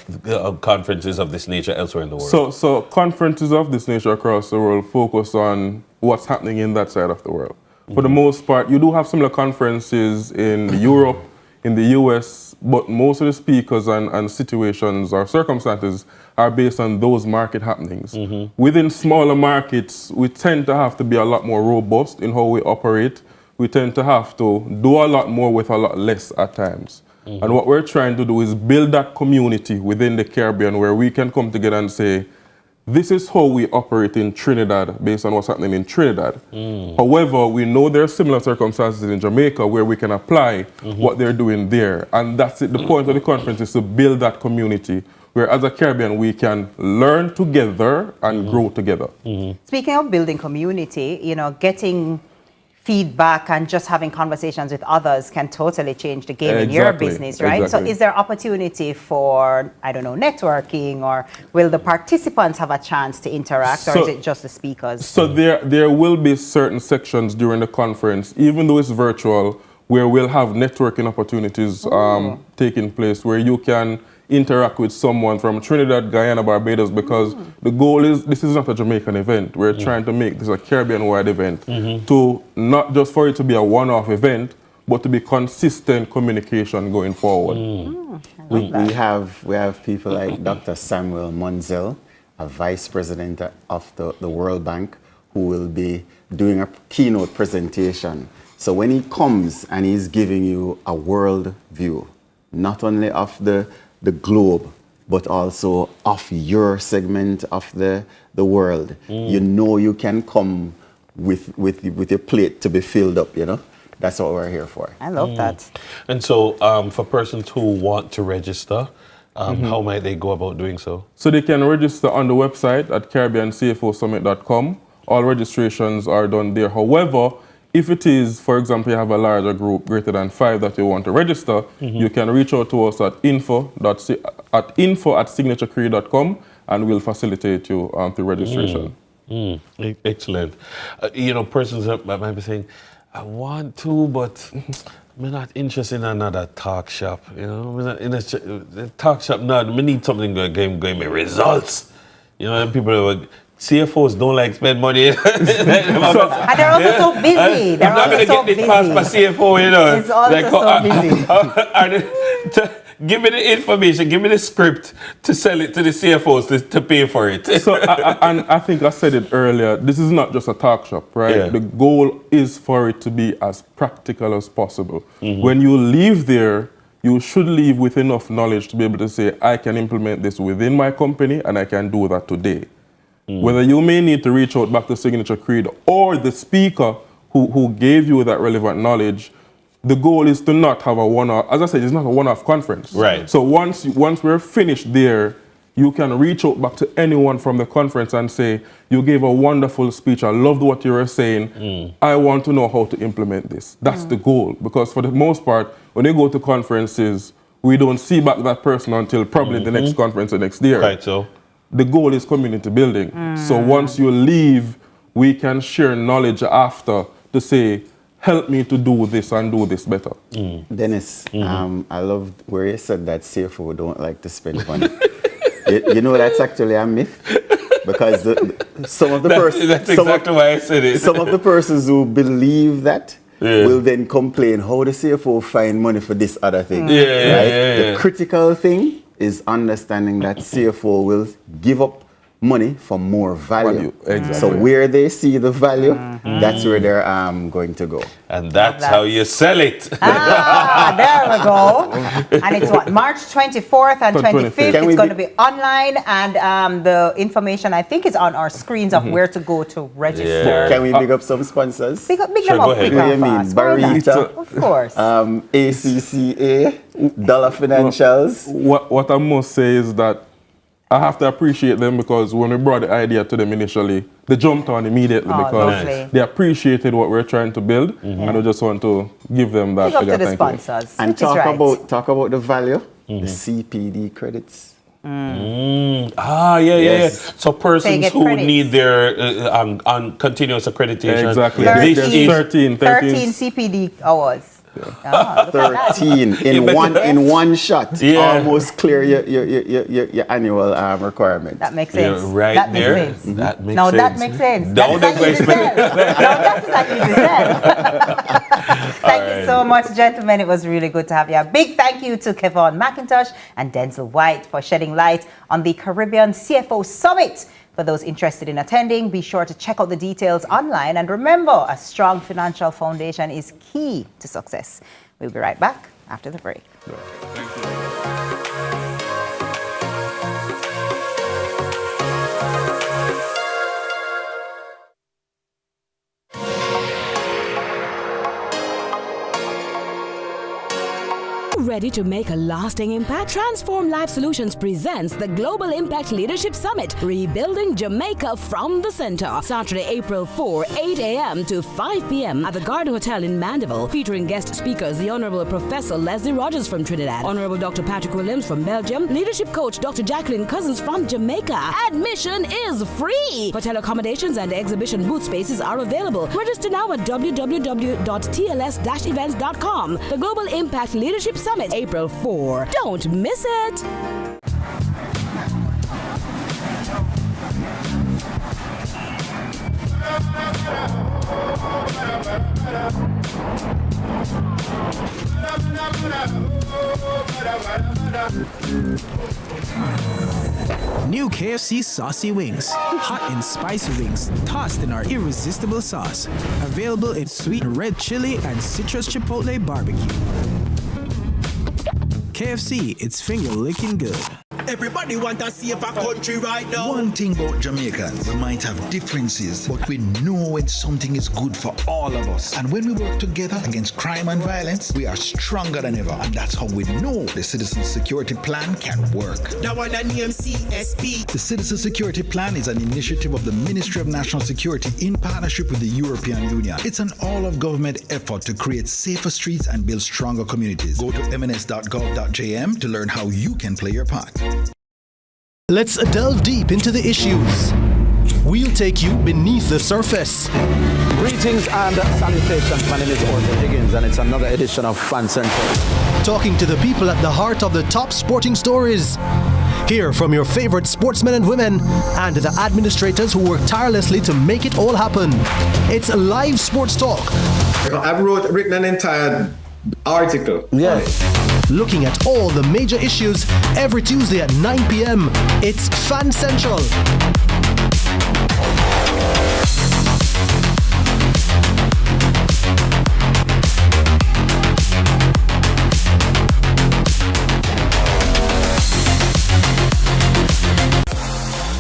conferences of this nature elsewhere in the world? So conferences of this nature across the world focus on what's happening in that side of the world. For the most part, you do have similar conferences in Europe, in the US, but most of the speakers and situations or circumstances are based on those market happenings. Within smaller markets, we tend to have to be a lot more robust in how we operate. We tend to have to do a lot more with a lot less at times. And what we're trying to do is build that community within the Caribbean where we can come together and say, this is how we operate in Trinidad based on what's happening in Trinidad. However, we know there are similar circumstances in Jamaica where we can apply what they're doing there. And that's it. The point of the conference is to build that community where as a Caribbean we can learn together and grow together. Speaking of building community, getting feedback and just having conversations with others can totally change the game in your business, right? Exactly. So is there opportunity for, I don't know, networking, or will the participants have a chance to interact, or is it just the speakers? So there will be certain sections during the conference, even though it's virtual, where we'll have networking opportunities taking place, where you can interact with someone from Trinidad, Guyana, Barbados, because the goal is, this is not a Jamaican event. We're trying to make this a Caribbean-wide event, to not just for it to be a one-off event, but to be consistent communication going forward. We have people like Dr. Samuel Munzel, a vice president of the World Bank, who will be doing a keynote presentation. So when he comes and he's giving you a world view, not only of the globe, but also of your segment of the world, you know you can come with your plate to be filled up, you know? That's what we're here for. I love that. And so for persons who want to register, how might they go about doing so? So they can register on the website at CaribbeanCFOSummit.com. All registrations are done there. However, if it is, for example, you have a larger group greater than 5 that you want to register, you can reach out to us at info@signaturecre.com, and we'll facilitate you through registration. Excellent. You know, persons might be saying, I want to, but I'm not interested in another talk shop. You know, I'm not in a talk shop. No, we need something going me results. You know, and people are, CFOs don't like spend money. And they're also so busy. I'm not going to get this past my CFO, you know. It's also so busy. Give me the information, give me the script to sell it to the CFOs to pay for it. So, and I think I said it earlier, this is not just a talk shop, right? Yeah. The goal is for it to be as practical as possible. When you leave there, you should leave with enough knowledge to be able to say, I can implement this within my company and I can do that today. Whether you may need to reach out back to Signature Creed or the speaker who gave you that relevant knowledge, the goal is to not have a one-off. As I said, it's not a one-off conference. Right. So once we're finished there, you can reach out back to anyone from the conference and say, you gave a wonderful speech, I loved what you were saying, I want to know how to implement this. That's the goal. Because for the most part, when they go to conferences, we don't see back that person until probably the next conference the next year. Right, so the goal is community building. So once you leave, we can share knowledge after to say, help me to do this and do this better. Dennis, I loved where you said that CFO don't like to spend money. you know that's actually a myth, because some of the persons. That's exactly why I said it. Some of the persons who believe that will then complain how the CFO find money for this other thing. The critical thing is understanding that CFO will give up money for more value. Exactly. So where they see the value, that's where they're going to go. And that's how you sell it. There we go. And it's what, March 24th and 25th. It's going to be online, and the information, I think, is on our screens of where to go to register. Can we big up some sponsors? Big them up quick and fast. Barita, of course. ACCA, Dollar Financials. What I must say is that I have to appreciate them, because when we brought the idea to them initially, they jumped on immediately because they appreciated what we're trying to build, and I just want to give them that. Big up to the sponsors. And talk about the value, the CPD credits. Yes. So persons who need their on continuous accreditation. Exactly. 13 CPD hours. 13 in one shot. Almost clear your annual requirement. That makes sense. Right that there. Makes sense. That makes no, sense. that makes sense. Don't That's not easy said. No, that's not easy said. Thank you so much, gentlemen. It was really good to have you. A big thank you to Kevon McIntosh and Denzel White for shedding light on the Caribbean CFO Summit. For those interested in attending, be sure to check out the details online. And remember, a strong financial foundation is key to success. We'll be right back after the break. ready to make a lasting impact? Transform Life Solutions presents the Global Impact Leadership Summit, Rebuilding Jamaica from the Center. Saturday, April 4, 8 a.m. to 5 p.m. at the Garden Hotel in Mandeville, featuring guest speakers the Honorable Professor Leslie Rogers from Trinidad, Honorable Dr. Patrick Williams from Belgium, Leadership Coach Dr. Jacqueline Cousins from Jamaica. Admission is free. Hotel accommodations and exhibition booth spaces are available. Register now at www.tls-events.com. The Global Impact Leadership Summit, April 4. Don't miss it. New KFC Saucy Wings. Hot and spicy wings, tossed in our irresistible sauce. Available in sweet red chili and citrus chipotle barbecue. KFC, it's finger-licking good. Everybody want to see if a country right now. One thing about Jamaicans, we might have differences, but we know when something is good for all of us. And when we work together against crime and violence, we are stronger than ever. And that's how we know the Citizen Security Plan can work. That one that name CSP. The Citizen Security Plan is an initiative of the Ministry of National Security in partnership with the European Union. It's an all-of-government effort to create safer streets and build stronger communities. Go to mns.gov.jm to learn how you can play your part. Let's delve deep into the issues. We'll take you beneath the surface. Greetings and salutations. My name is Orville Higgins, and it's another edition of Fan Central. Talking to the people at the heart of the top sporting stories. Hear from your favorite sportsmen and women and the administrators who work tirelessly to make it all happen. It's a live sports talk. I've written an entire article. Yes. Looking at all the major issues every Tuesday at 9 p.m. It's Fan Central.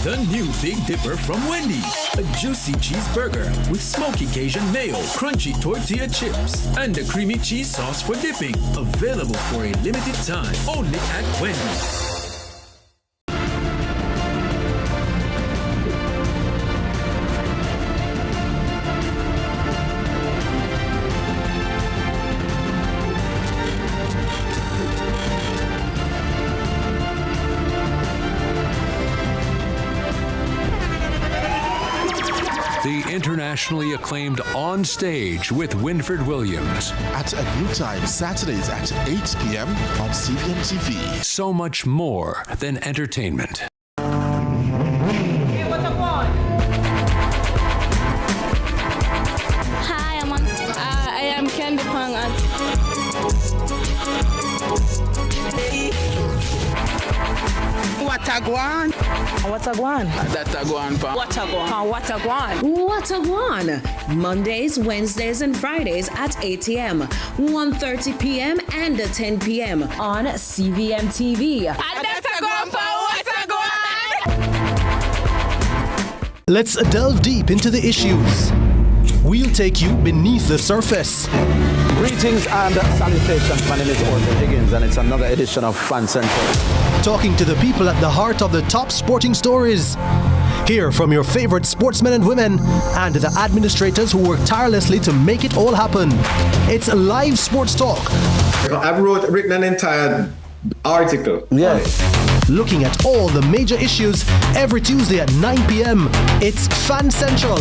The new Big Dipper from Wendy's. A juicy cheeseburger with smoky Cajun mayo, crunchy tortilla chips, and a creamy cheese sauce for dipping. Available for a limited time only at Wendy's. The internationally acclaimed On Stage with Winfred Williams. At a new time, Saturdays at 8 p.m. on CVMTV. So much more than entertainment. Hey, what's up, on? Hi, I am Candy Pang at Watagwan. Watagwan. Datagwan. Watagwan. Watagwan. Mondays, Wednesdays, and Fridays at 8 a.m., 1:30 p.m., and 10 p.m. on CVMTV. Let's delve deep into the issues. We'll take you beneath the surface. Greetings and salutations. My name is Orville Higgins, and it's another edition of Fan Central. Talking to the people at the heart of the top sporting stories. Hear from your favorite sportsmen and women and the administrators who work tirelessly to make it all happen. It's a live sports talk. I've written an entire article. Yes. Looking at all the major issues every Tuesday at 9 p.m. It's Fan Central.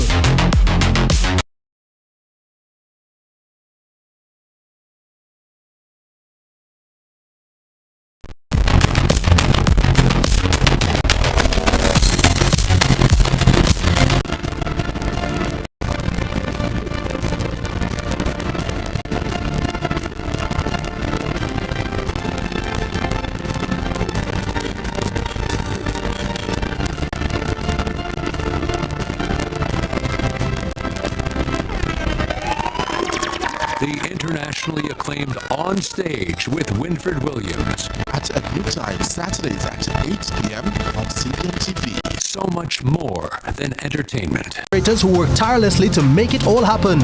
Internationally acclaimed On Stage with Winfred Williams. At a new time, Saturdays at 8 p.m. on CVMTV. So much more than entertainment. Who work tirelessly to make it all happen.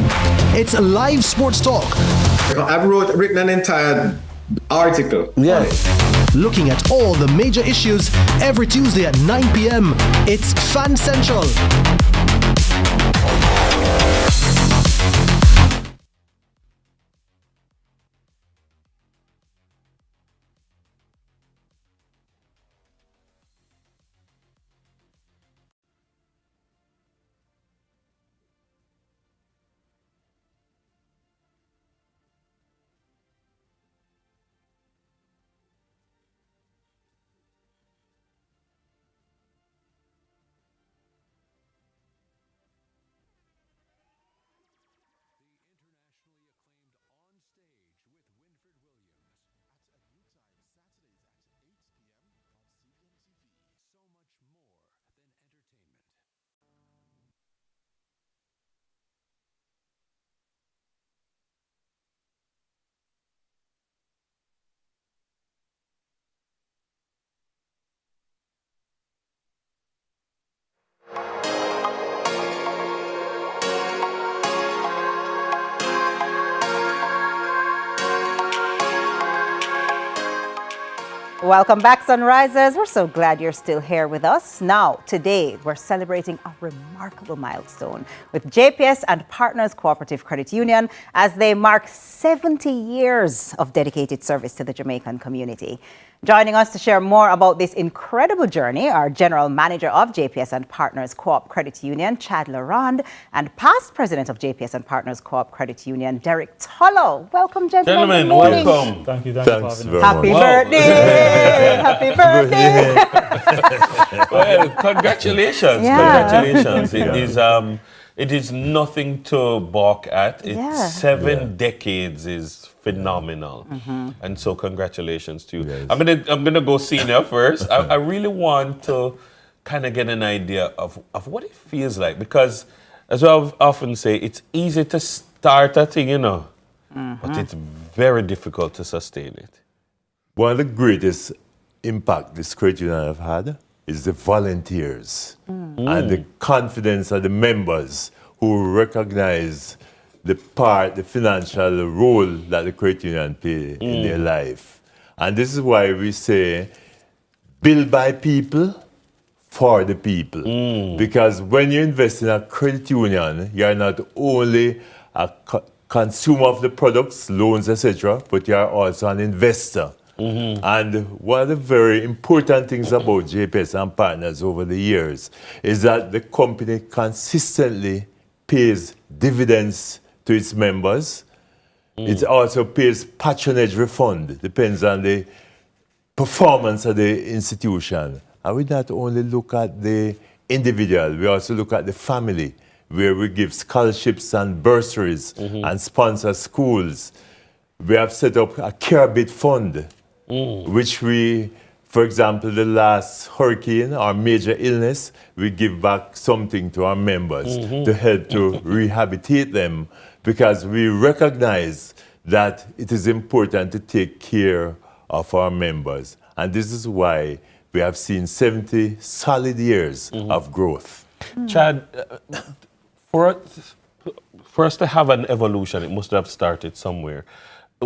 It's a live sports talk. I've written an entire article. Looking at all the major issues every Tuesday at 9 p.m. It's Fan Central. Welcome back, Sunrisers. We're so glad you're still here with us. Now, today, we're celebrating a remarkable milestone with JPS and Partners Cooperative Credit Union as they mark 70 years of dedicated service to the Jamaican community. Joining us to share more about this incredible journey are General Manager of JPS and Partners Co-op Credit Union, Chad Larond, and past President of JPS and Partners Co-op Credit Union, Derek Tollo. Welcome, gentlemen. Welcome. Thank you. Thanks for Happy having us. birthday! Happy birthday! Well, congratulations. Yeah. Congratulations. It is nothing to balk at. It's 7 decades is phenomenal. And so congratulations to you. Yes. I'm gonna go senior first. I really want to kind of get an idea of what it feels like, because as I often say, it's easy to start a thing, you know, but it's very difficult to sustain it. One of the greatest impact this credit union have had is the volunteers and the confidence of the members who recognize the financial role that the credit union play in their life. And this is why we say, build by people, for the people. Because when you invest in a credit union, you're not only a consumer of the products, loans, etc., but you're also an investor. And one of the very important things about JPS and Partners over the years is that the company consistently pays dividends to its members. It also pays patronage refund, depends on the performance of the institution. And we not only look at the individual, we also look at the family, where we give scholarships and bursaries and sponsor schools. We have set up a care bit fund, which we, for example, the last hurricane or major illness, we give back something to our members to help to rehabilitate them, because we recognize that it is important to take care of our members. And this is why we have seen 70 solid years of growth. Chad, for us to have an evolution, it must have started somewhere.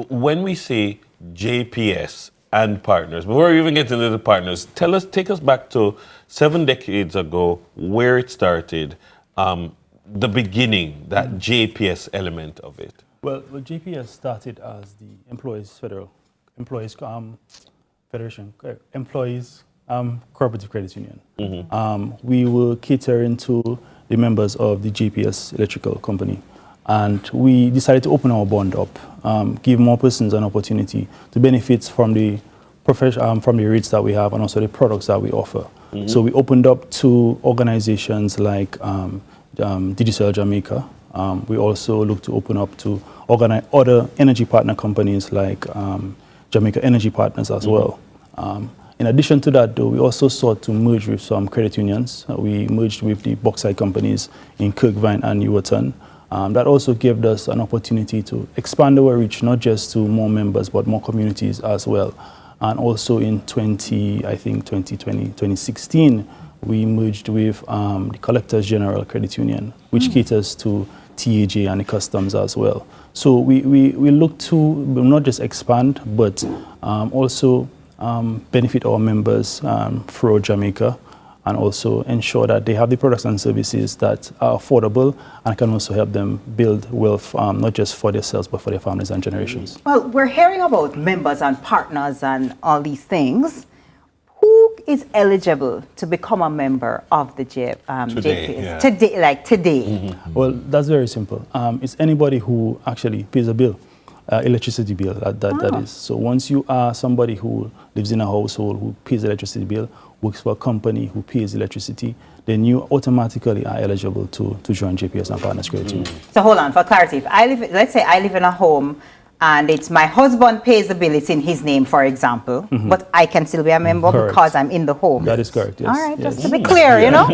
When we say JPS and Partners, before we even get to the partners, take us back to 7 decades ago, where it started, the beginning, that JPS element of it. Well, JPS started as the Employees Cooperative Credit Union. We were catering to the members of the JPS Electrical Company. And we decided to open our bond up, give more persons an opportunity to benefit from the rates that we have and also the products that we offer. So we opened up to organizations like Digital Jamaica. We also look to open up to other energy partner companies like Jamaica Energy Partners as well. In addition to that, though, we also sought to merge with some credit unions. We merged with the bauxite companies in Kirkvine and Newarton. That also gave us an opportunity to expand our reach, not just to more members, but more communities as well. And also in 2016, we merged with the Collectors General Credit Union, which caters to TAJ and the customs as well. So we look to not just expand, but also benefit our members throughout Jamaica, and also ensure that they have the products and services that are affordable and can also help them build wealth, not just for themselves, but for their families and generations. Well, we're hearing about members and partners and all these things. Who is eligible to become a member of the JPS? Today. Well, that's very simple. It's anybody who actually pays a bill. Electricity bill, that is. So once you are somebody who lives in a household who pays the electricity bill, works for a company who pays electricity, then you automatically are eligible to join JPS and Partners Credit Union. So hold on, for clarity, if I live, let's say I live in a home and it's my husband pays the bill, it's in his name, for example, but I can still be a member because I'm in the home. That is correct, yes. All right, yes. just to be clear, you know?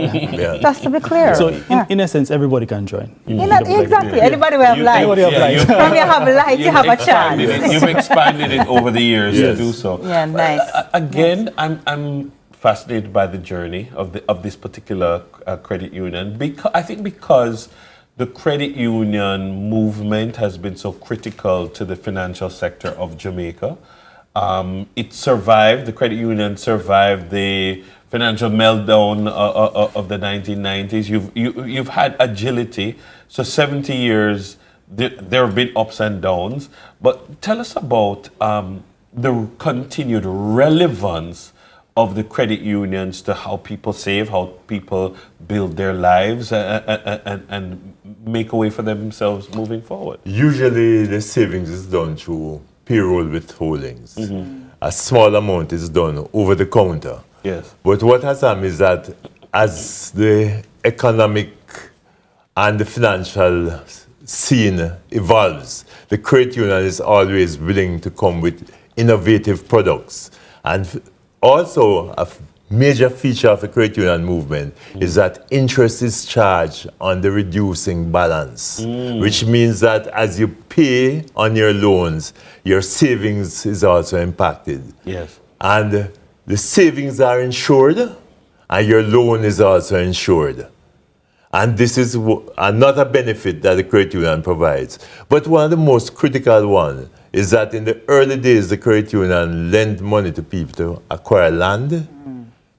Just to be clear. So in essence, everybody can join. Exactly, anybody will have light. Anybody have light. From you have light, you have a chance. You've expanded it over the years to do so. Yeah, nice. Again, I'm fascinated by the journey of this particular credit union. I think because the credit union movement has been so critical to the financial sector of Jamaica. It survived, the credit union survived the financial meltdown of the 1990s. You've had agility. So 70 years, there have been ups and downs. But tell us about the continued relevance of the credit unions to how people save, how people build their lives and make a way for themselves moving forward. Usually the savings is done through payroll withholdings. A small amount is done over the counter. Yes. But what has happened is that as the economic and the financial scene evolves, the credit union is always willing to come with innovative products. And also, a major feature of the credit union movement is that interest is charged on the reducing balance, which means that as you pay on your loans, your savings is also impacted. Yes. And the savings are insured, and your loan is also insured. And this is another benefit that the credit union provides. But one of the most critical ones is that in the early days, the credit union lent money to people to acquire land,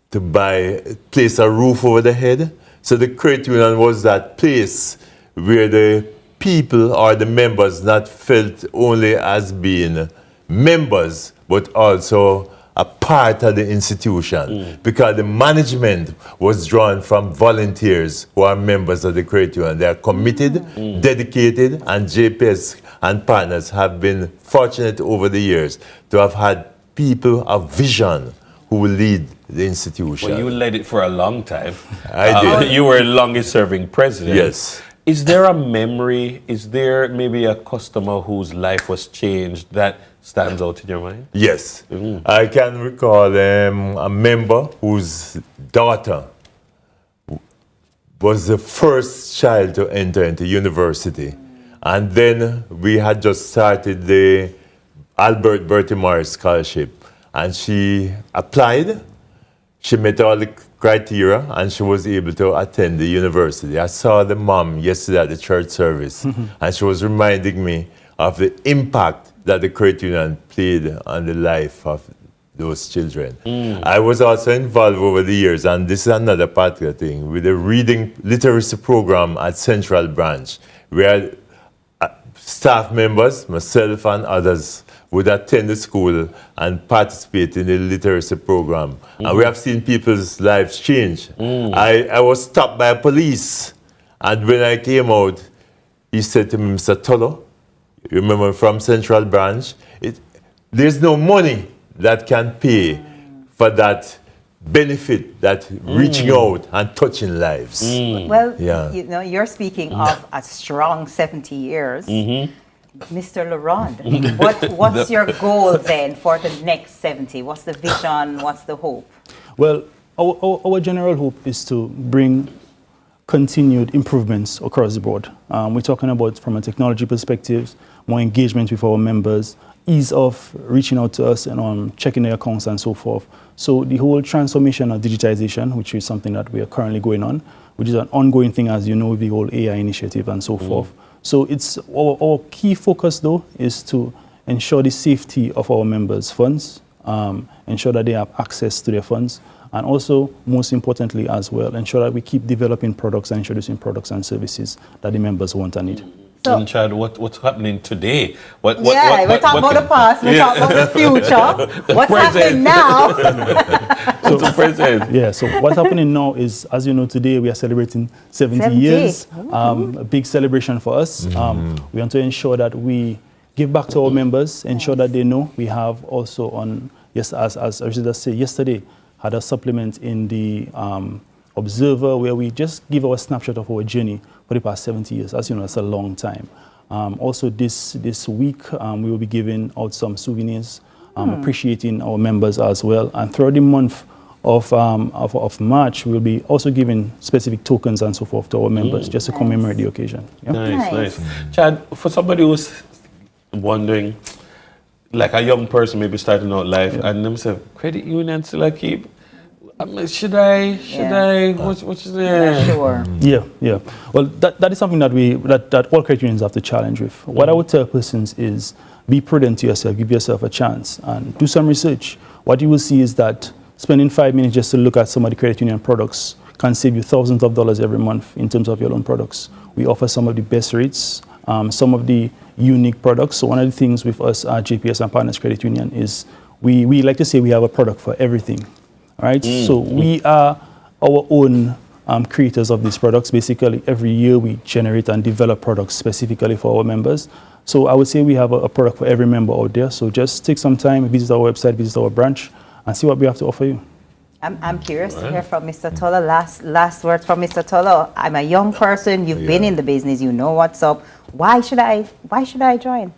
to place a roof over the head. So the credit union was that place where the people or the members not felt only as being members, but also a part of the institution, because the management was drawn from volunteers who are members of the credit union. They are committed, dedicated, and JPS and partners have been fortunate over the years to have had people of vision who will lead the institution. Well, you led it for a long time. I did. You were the longest serving president. Yes. Is there a memory, is there maybe a customer whose life was changed that stands out in your mind? Yes. I can recall a member whose daughter was the first child to enter into university. And then we had just started the Albert Bertie Morris Scholarship. And she applied, she met all the criteria, and she was able to attend the university. I saw the mom yesterday at the church service, and she was reminding me of the impact that the credit union played on the life of those children. I was also involved over the years, and this is another particular thing, with the reading literacy program at Central Branch, where staff members, myself and others, would attend the school and participate in the literacy program. And we have seen people's lives change. I was stopped by police, and when I came out, he said to me, Mr. Tullo, you remember from Central Branch, there's no money that can pay for that benefit, that reaching out and touching lives. Well, you know, you're speaking of a strong 70 years. Mr. Laurent, what's your goal then for the next 70? What's the vision? What's the hope? Well, our general hope is to bring continued improvements across the board. We're talking about, from a technology perspective, more engagement with our members, ease of reaching out to us and checking their accounts and so forth. So the whole transformation of digitization, which is something that we are currently going on, which is an ongoing thing, as you know, with the whole AI initiative and so forth. So it's our key focus, though, is to ensure the safety of our members' funds, ensure that they have access to their funds, and also, most importantly as well, ensure that we keep developing products and introducing products and services that the members want and need. And Chad, what's happening today? We're talking about the past, we're talking about the future. What's happening now? What's the present? Yeah, so what's happening now is, as you know, today we are celebrating 70 years. A big celebration for us. We want to ensure that we give back to our members, ensure that they know we have also as I said yesterday, had a supplement in the Observer where we just give our snapshot of our journey for the past 70 years. As you know, that's a long time. Also this week, we will be giving out some souvenirs, appreciating our members as well. And throughout the month of March, we'll be also giving specific tokens and so forth to our members just to commemorate the occasion. Yeah? Nice. Chad, for somebody who's wondering, like a young person maybe starting out life, and them say, credit union still I keep? I mean, should I? What's there? Sure. Yeah. Well, that is something that all credit unions have to challenge with. What I would tell persons is be prudent to yourself, give yourself a chance, and do some research. What you will see is that spending 5 minutes just to look at some of the credit union products can save you thousands of dollars every month in terms of your loan products. We offer some of the best rates, some of the unique products. So one of the things with us at JPS and Partners Credit Union is we like to say we have a product for everything. Right? So we are our own creators of these products. Basically, every year we generate and develop products specifically for our members. So I would say we have a product for every member out there. So just take some time, visit our website, visit our branch, and see what we have to offer you. I'm curious to hear from Mr. Toller. Last words from Mr. Toller. I'm a young person. You've been in the business. You know what's up. Why should I join?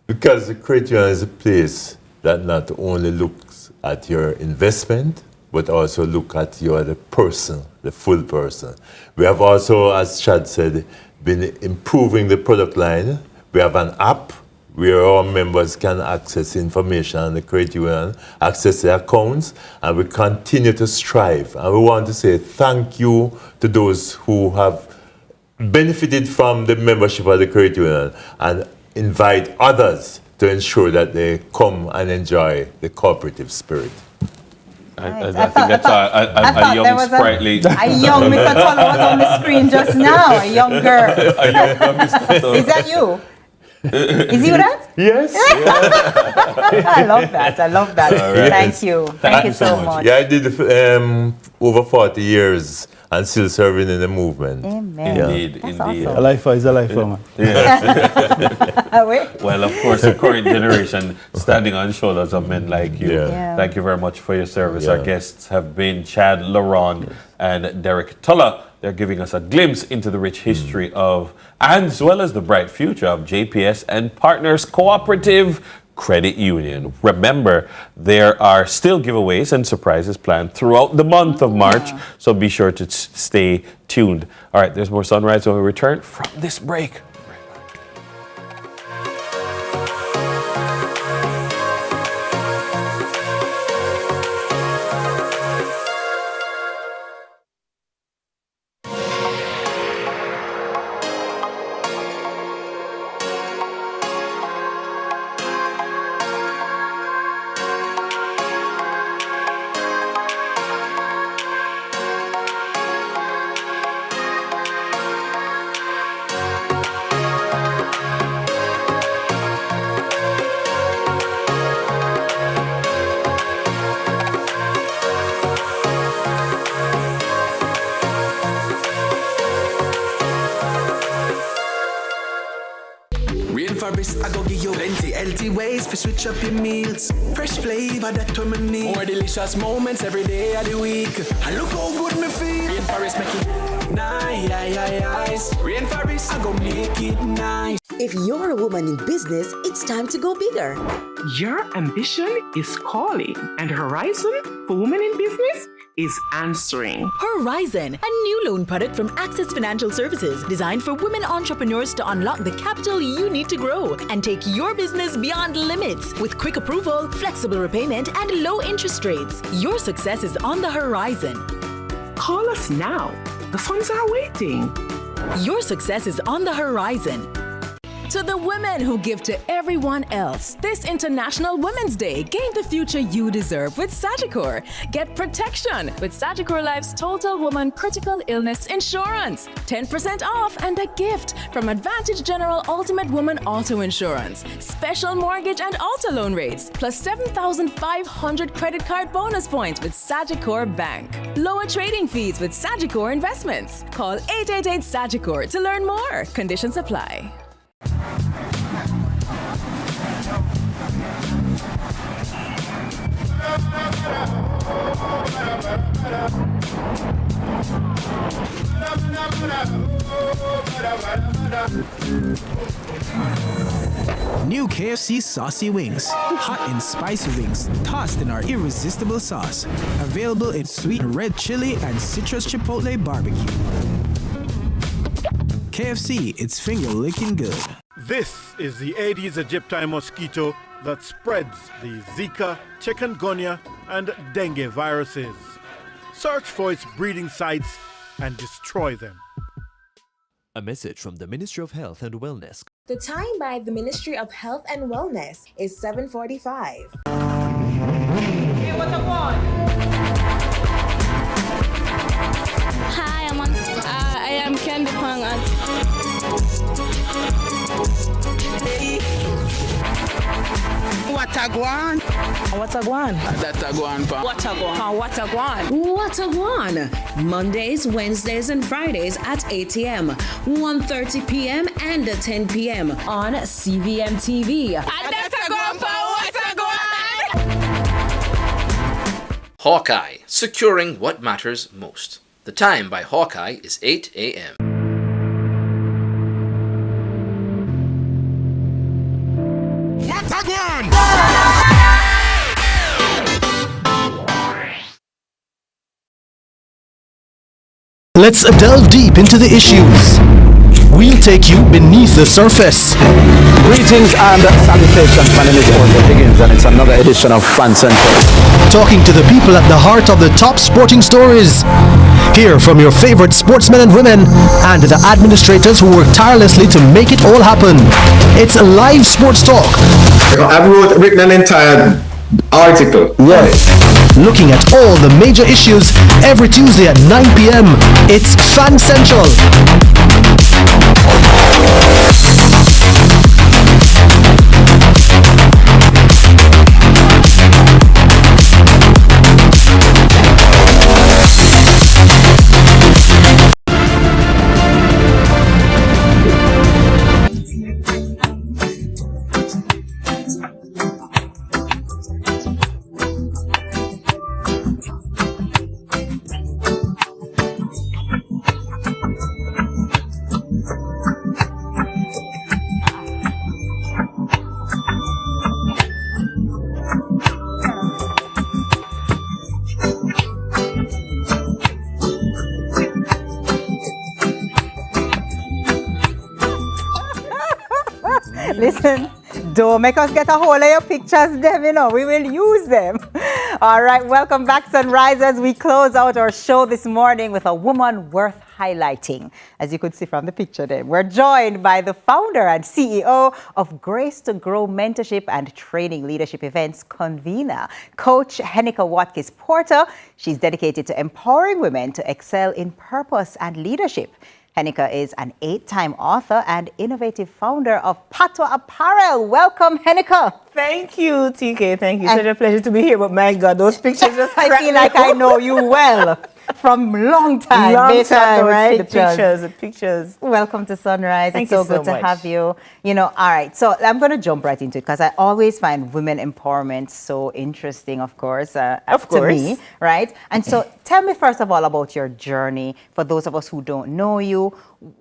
Because the credit union is a place that not only looks at your investment, but also look at you as a person, the full person. We have also, as Chad said, been improving the product line. We have an app where our members can access information on the credit union, access their accounts, and we continue to strive. And we want to say thank you to those who have benefited from the membership of the credit union and invite others to ensure that they come and enjoy the cooperative spirit. I think that's a young, sprightly. A young Mr. Toller was on the screen just now. A young girl. A young Mr. Toller. Is that you? Is you that? Yes. I love that. Right. Thank you. Thank you so much. Yeah, I did over 40 years and still serving in the movement. Amen. Indeed. Awesome. A lifer is a lifer, man. Well, of course, the current generation standing on shoulders of men like you. Yeah. Thank you very much for your service. Our guests have been Chad Laron and Derek Toller. They're giving us a glimpse into the rich history of, as well as the bright future of JPS and Partners Cooperative Credit Union. Remember, there are still giveaways and surprises planned throughout the month of March, so be sure to stay tuned. All right, there's more Sunrise when we return from this break. I go give you plenty healthy ways for switch up your meals. Fresh flavor that terminate. More delicious moments every day of the week. And look how good me feel. Rainforest make it nice. Rainforest, I go make it nice. If you're a woman in business, it's time to go bigger. Your ambition is calling, and Horizon for Women in Business is answering. Horizon, a new loan product from Access Financial Services designed for women entrepreneurs to unlock the capital you need to grow and take your business beyond limits. With quick approval, flexible repayment, and low interest rates, your success is on the horizon. Call us now. The funds are waiting. Your success is on the horizon. To the women who give to everyone else, this International Women's Day, gain the future you deserve with Sagicor. Get protection with Sagicor Life's Total Woman Critical Illness Insurance. 10% off and a gift from Advantage General Ultimate Woman Auto Insurance. Special mortgage and auto loan rates, plus 7,500 credit card bonus points with Sagicor Bank. Lower trading fees with Sagicor Investments. Call 888 Sagicor to learn more. Conditions apply. New KFC Saucy Wings. Hot and spicy wings, tossed in our irresistible sauce. Available in sweet red chili and citrus chipotle barbecue. KFC, it's finger-licking good. This is the Aedes aegypti mosquito that spreads the Zika, chikungunya, and dengue viruses. Search for its breeding sites and destroy them. A message from the Ministry of Health and Wellness. The time by the Ministry of Health and Wellness is 7:45. Hey, what I want? Hi, I am Candy Pang. What a guan? What a guan? That a guan pa. What a guan? What a guan? What a guan! Mondays, Wednesdays, and Fridays at 8 a.m., 1:30 p.m., and 10 p.m. on CVMTV. That's a guan pa. What a guan? Hawkeye, securing what matters most. The time by Hawkeye is 8 a.m. Let's delve deep into the issues. We'll take you beneath the surface. Greetings and salutations. My name is Orville Higgins and it's another edition of Fan Central. Talking to the people at the heart of the top sporting stories. Hear from your favorite sportsmen and women and the administrators who work tirelessly to make it all happen. It's live sports talk. I've written an entire article. Yes. Looking at all the major issues every Tuesday at 9 p.m. It's Fan Central. Listen, don't make us get a hold of your pictures, them, you know. We will use them. All right, welcome back, Sunrisers. We close out our show this morning with a woman worth highlighting. As you could see from the picture there, we're joined by the founder and CEO of Grace to Grow Mentorship and Training Leadership Events convener, Coach Henika Watkins Porter. She's dedicated to empowering women to excel in purpose and leadership. Henika is an 8-time author and innovative founder of Patwa Apparel. Welcome, Henika. Thank you, TK. Thank you. Such a pleasure to be here. But my God, those pictures just I feel like I know you well. From long time. Long based on time, those right? Pictures. The pictures. Welcome to Sunrise. Thank it's you so good so to much. have you. You know, all right. So I'm going to jump right into it because I always find women empowerment so interesting, of course, to me, right? And so tell me first of all about your journey. For those of us who don't know you,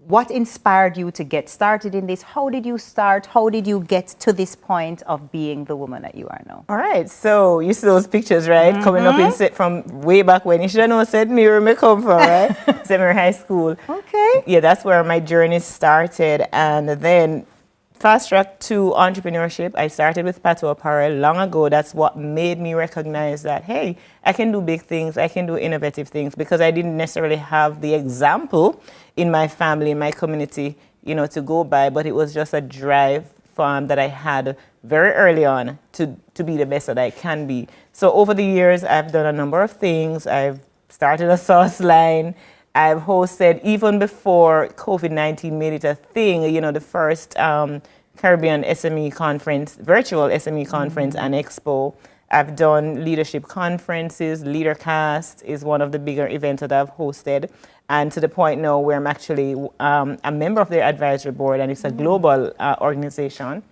what inspired you to get started in this? How did you start? How did you get to this point of being the woman that you are now? All right, so you see those pictures, right? Coming up in set from way back when. You should know St. Mary me come from, right? St. Mary High School. Okay. Yeah, that's where my journey started. And then fast track to entrepreneurship. I started with Pato Apparel long ago. That's what made me recognize that, hey, I can do big things. I can do innovative things because I didn't necessarily have the example in my family, in my community, you know, to go by, but it was just a drive that I had very early on to be the best that I can be. So over the years, I've done a number of things. I've started a sauce line. I've hosted, even before COVID-19 made it a thing, you know, the first Caribbean SME conference, virtual SME conference and expo. I've done leadership conferences. LeaderCast is one of the bigger events that I've hosted. And to the point now where I'm actually a member of their advisory board, and it's a global organization.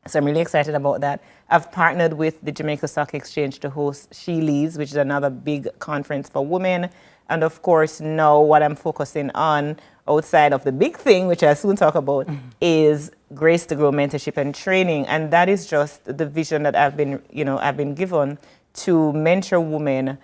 So I'm really excited about that. I've partnered with the Jamaica Stock Exchange to host She Leads, which is another big conference for women. And of course, now what I'm focusing on outside of the big thing, which I'll soon talk about, is Grace to Grow mentorship and training. And that is just the vision that I've been given to mentor women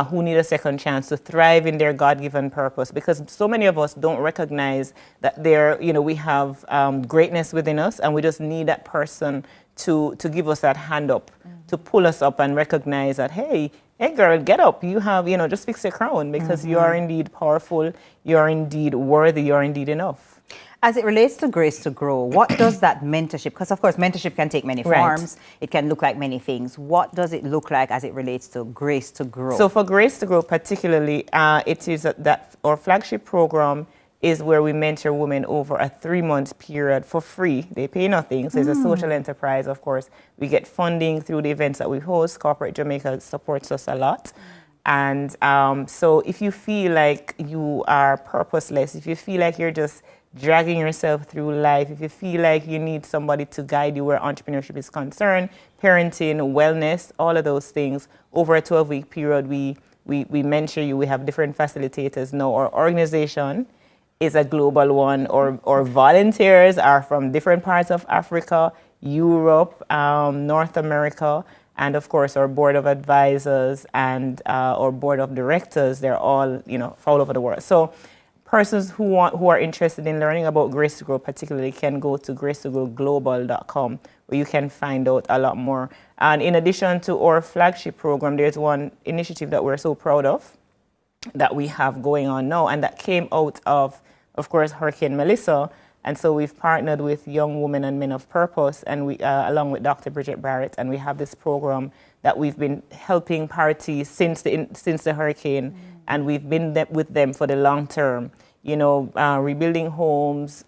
who need a second chance to thrive in their God-given purpose, because so many of us don't recognize that we have greatness within us, and we just need that person to give us that hand up, to pull us up and recognize that, hey girl, get up. You have, just fix your crown, because you are indeed powerful, you are indeed worthy, you are indeed enough. As it relates to Grace to Grow, what does that mentorship, because of course mentorship can take many forms, it can look like many things. What does it look like as it relates to Grace to Grow? So for Grace to Grow particularly, it is that our flagship program is where we mentor women over a 3-month period for free. They pay nothing, so it's a social enterprise, of course. We get funding through the events that we host. Corporate Jamaica supports us a lot. And so if you feel like you are purposeless, if you feel like you're just dragging yourself through life, if you feel like you need somebody to guide you where entrepreneurship is concerned, parenting, wellness, all of those things, over a 12-week period, we mentor you. We have different facilitators now. Our organization is a global one. Our volunteers are from different parts of Africa, Europe, North America, and of course our board of advisors and our board of directors, they're all, all over the world. So persons who are interested in learning about Grace to Grow particularly can go to gracetogrowglobal.com, where you can find out a lot more. And in addition to our flagship program, there's one initiative that we're so proud of that we have going on now, and that came out of course, Hurricane Melissa. And so we've partnered with Young Women and Men of Purpose, and we, along with Dr. Bridget Barrett, and we have this program that we've been helping parties since the hurricane, and we've been with them for the long term, rebuilding homes,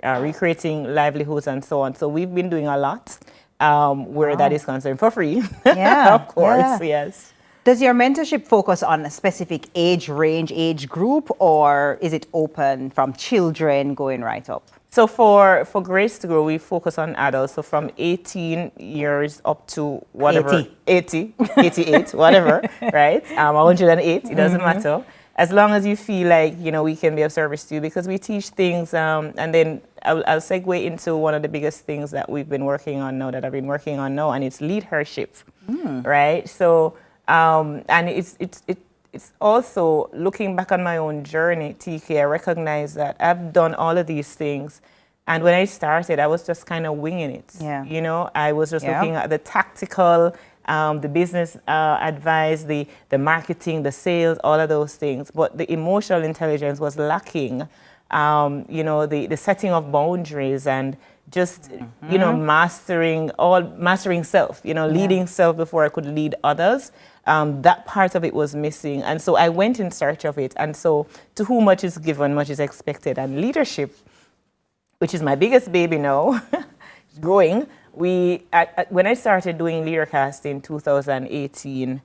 recreating livelihoods, and so on. So we've been doing a lot where that is concerned, for free. Yeah, of course, yes. Does your mentorship focus on a specific age range, age group, or is it open from children going right up? So for Grace to Grow, we focus on adults, so from 18 years up to whatever, 88, whatever, right? 108, it doesn't matter. As long as you feel like, we can be of service to you, because we teach things, and then I'll segue into one of the biggest things that we've been working on now, and it's leadership, right? So, and it's also looking back on my own journey, TK, I recognize that I've done all of these things. And when I started, I was just kind of winging it. Yeah. I was just looking at the tactical, the business advice, the marketing, the sales, all of those things. But the emotional intelligence was lacking. The setting of boundaries and just, mastering self, leading self before I could lead others. That part of it was missing. And so I went in search of it. And so to whom much is given, much is expected. And leadership, which is my biggest baby now, growing. When I started doing LeaderCast in 2018,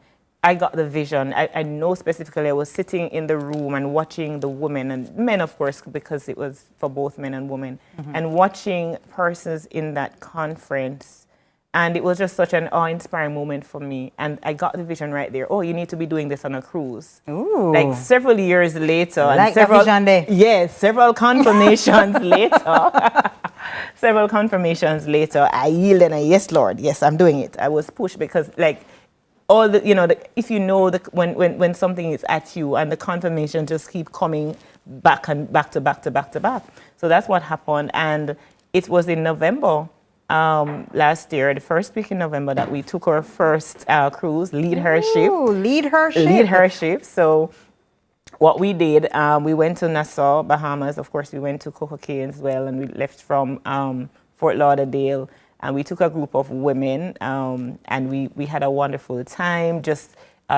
I got the vision. I know specifically I was sitting in the room and watching the women and men, of course, because it was for both men and women, and watching persons in that conference. And it was just such an awe-inspiring moment for me. And I got the vision right there. Oh, you need to be doing this on a cruise. Ooh. Like several years later. Like and several, the vision there. Yes, several confirmations later. Several confirmations later, I yielded and yes, Lord, yes, I'm doing it. I was pushed because like, all the, you know, if you know when something is at you and the confirmation just keep coming back and back to back. So that's what happened. And it was in November last year, the first week in November, that we took our first cruise, Lead Her Ship. Lead Her Ship. Lead Her Ship. So what we did, we went to Nassau, Bahamas. Of course, we went to Coco Cay as well, and we left from Fort Lauderdale. And we took a group of women, and we had a wonderful time, just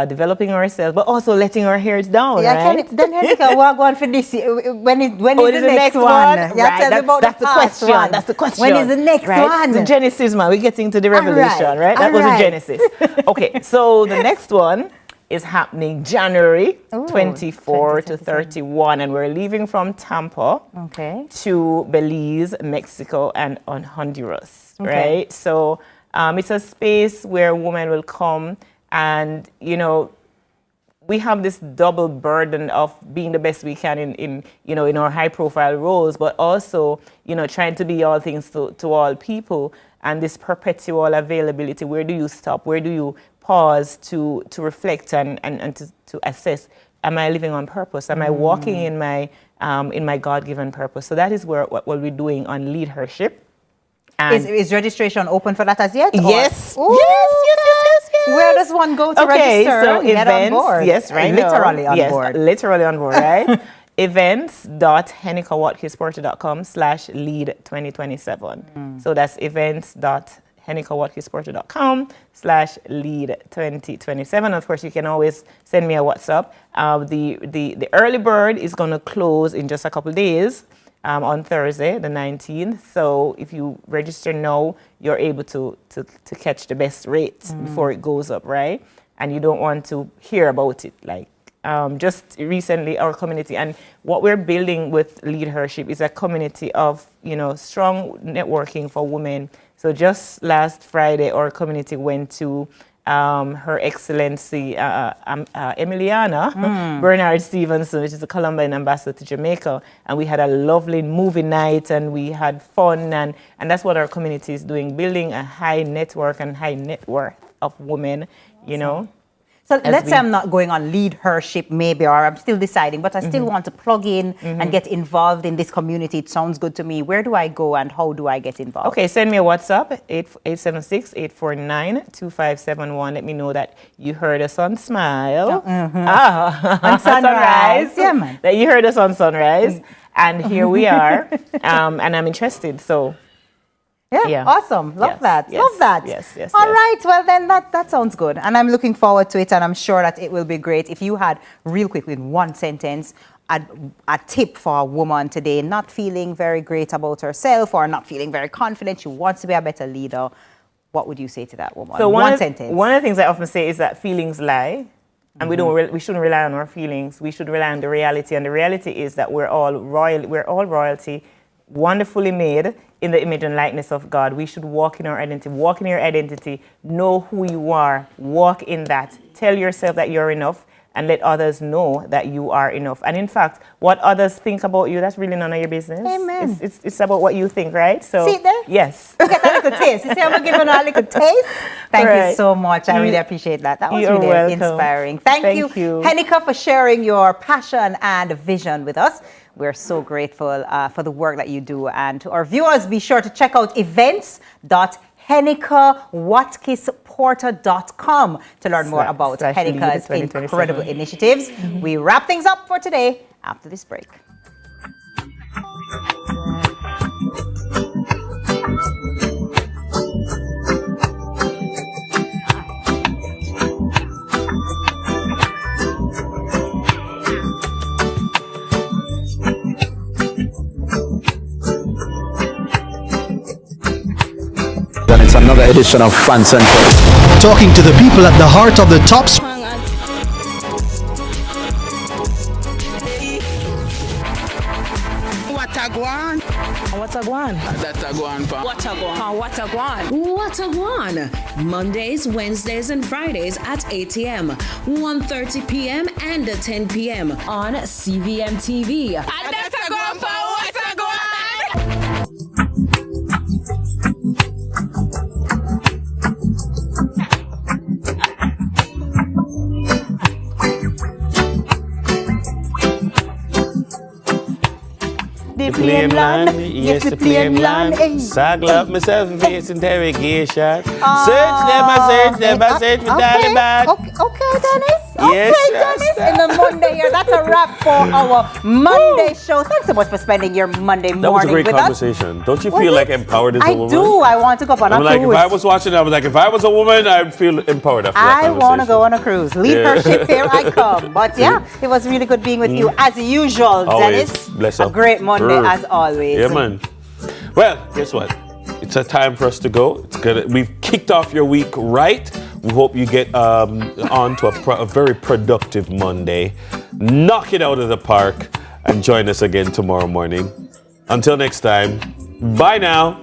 developing ourselves, but also letting our hairs down, right? Then Henika, we're going for this. When is the next one? Right, that's the question. One. That's the question. When is the next one? The Genesis, man. We're getting to the revelation, right? That was the Genesis. Okay, so the next one is happening January 24 to 31, and we're leaving from Tampa to Belize, Mexico, and on Honduras, right? So it's a space where women will come, and you know, we have this double burden of being the best we can in our high profile roles, but also, you know, trying to be all things to all people, and this perpetual availability. Where do you stop? Where do you pause to reflect and to assess, am I living on purpose? Am I walking in my God-given purpose? So that is what we're doing on Lead Her Ship. Is registration open for that as yet? Yes. Yes. Where does one go to register? So and get on board? Yes, right. Literally on board. Literally on board, right? events.henikawatkisporter.com/lead2027. So that's events.henikawatkisporter.com/lead2027. Of course, you can always send me a WhatsApp. The early bird is going to close in just a couple of days. On Thursday, the 19th. So if you register now, you're able to catch the best rates before it goes up, right? And you don't want to hear about it. Like just recently, our community, and what we're building with Lead Her Ship is a community of, you know, strong networking for women. So just last Friday, our community went to Her Excellency Emiliana Bernard Stevenson, which is a Colombian ambassador to Jamaica, and we had a lovely movie night and we had fun, and that's what our community is doing, building a high network and high net worth of women, you know. So let's say I'm not going on Lead Her Ship maybe, or I'm still deciding, but I still want to plug in and get involved in this community. It sounds good to me. Where do I go and how do I get involved? Okay, send me a WhatsApp, 876-849-2571. Let me know that you heard us on Smile. On Sunrise. Yeah, man. That you heard us on Sunrise. And here we are. And I'm interested, so... Yeah, awesome. Love that. Yes, Love that. Yes. All right. Well, then that sounds good. And I'm looking forward to it. And I'm sure that it will be great. If you had, real quick, in one sentence, a tip for a woman today, not feeling very great about herself or not feeling very confident, she wants to be a better leader, what would you say to that woman? So one sentence. One of the things I often say is that feelings lie. And we shouldn't rely on our feelings. We should rely on the reality. And the reality is that we're all royalty, wonderfully made in the image and likeness of God. We should walk in our identity. Walk in your identity. Know who you are. Walk in that. Tell yourself that you're enough and let others know that you are enough. And in fact, what others think about you, that's really none of your business. Amen. It's about what you think, right? So see there? Yes. Get a little taste. You see, I'm giving her a little taste. Thank you so much. I really appreciate that. That was really inspiring. Thank you, Henika, for sharing your passion and vision with us. We're so grateful for the work that you do. And to our viewers, be sure to check out events.henikawatkisporter.com to learn more about Henika's incredible initiatives. We wrap things up for today after this break. And it's another edition of Fan Central. Talking to the people at the heart of the top. What a guan? What a guan? That a guan pa. What a guan? What a guan? What a guan! Mondays, Wednesdays, and Fridays at 8 a.m., 1:30 p.m., and 10 p.m. on CVM TV. That's a guan pa. What a guan? The plane land, yes, the plane land. Saddle up myself and face interrogation. Search them, I search for Taliban. Okay, Dennis. Yes, Okay, Dennis. In the Monday here, that's a wrap for our Monday show. Thanks so much for spending your Monday morning That was a great with conversation. Don't you Was feel it? like empowered as a I woman? do. I want to go up on a Like, cruise. if I was watching, I was like, if I was a woman, I'd feel empowered after that I conversation. want to go on a cruise. Lead her ship, here I come. But yeah, it was really good being with you as usual, Always. Dennis. Bless A up. great Monday as always. Yeah, man. Well, guess what? It's a time for us to go. It's good. We've kicked off your week right. We hope you get on to a very productive Monday. Knock it out of the park and join us again tomorrow morning. Until next time, bye now.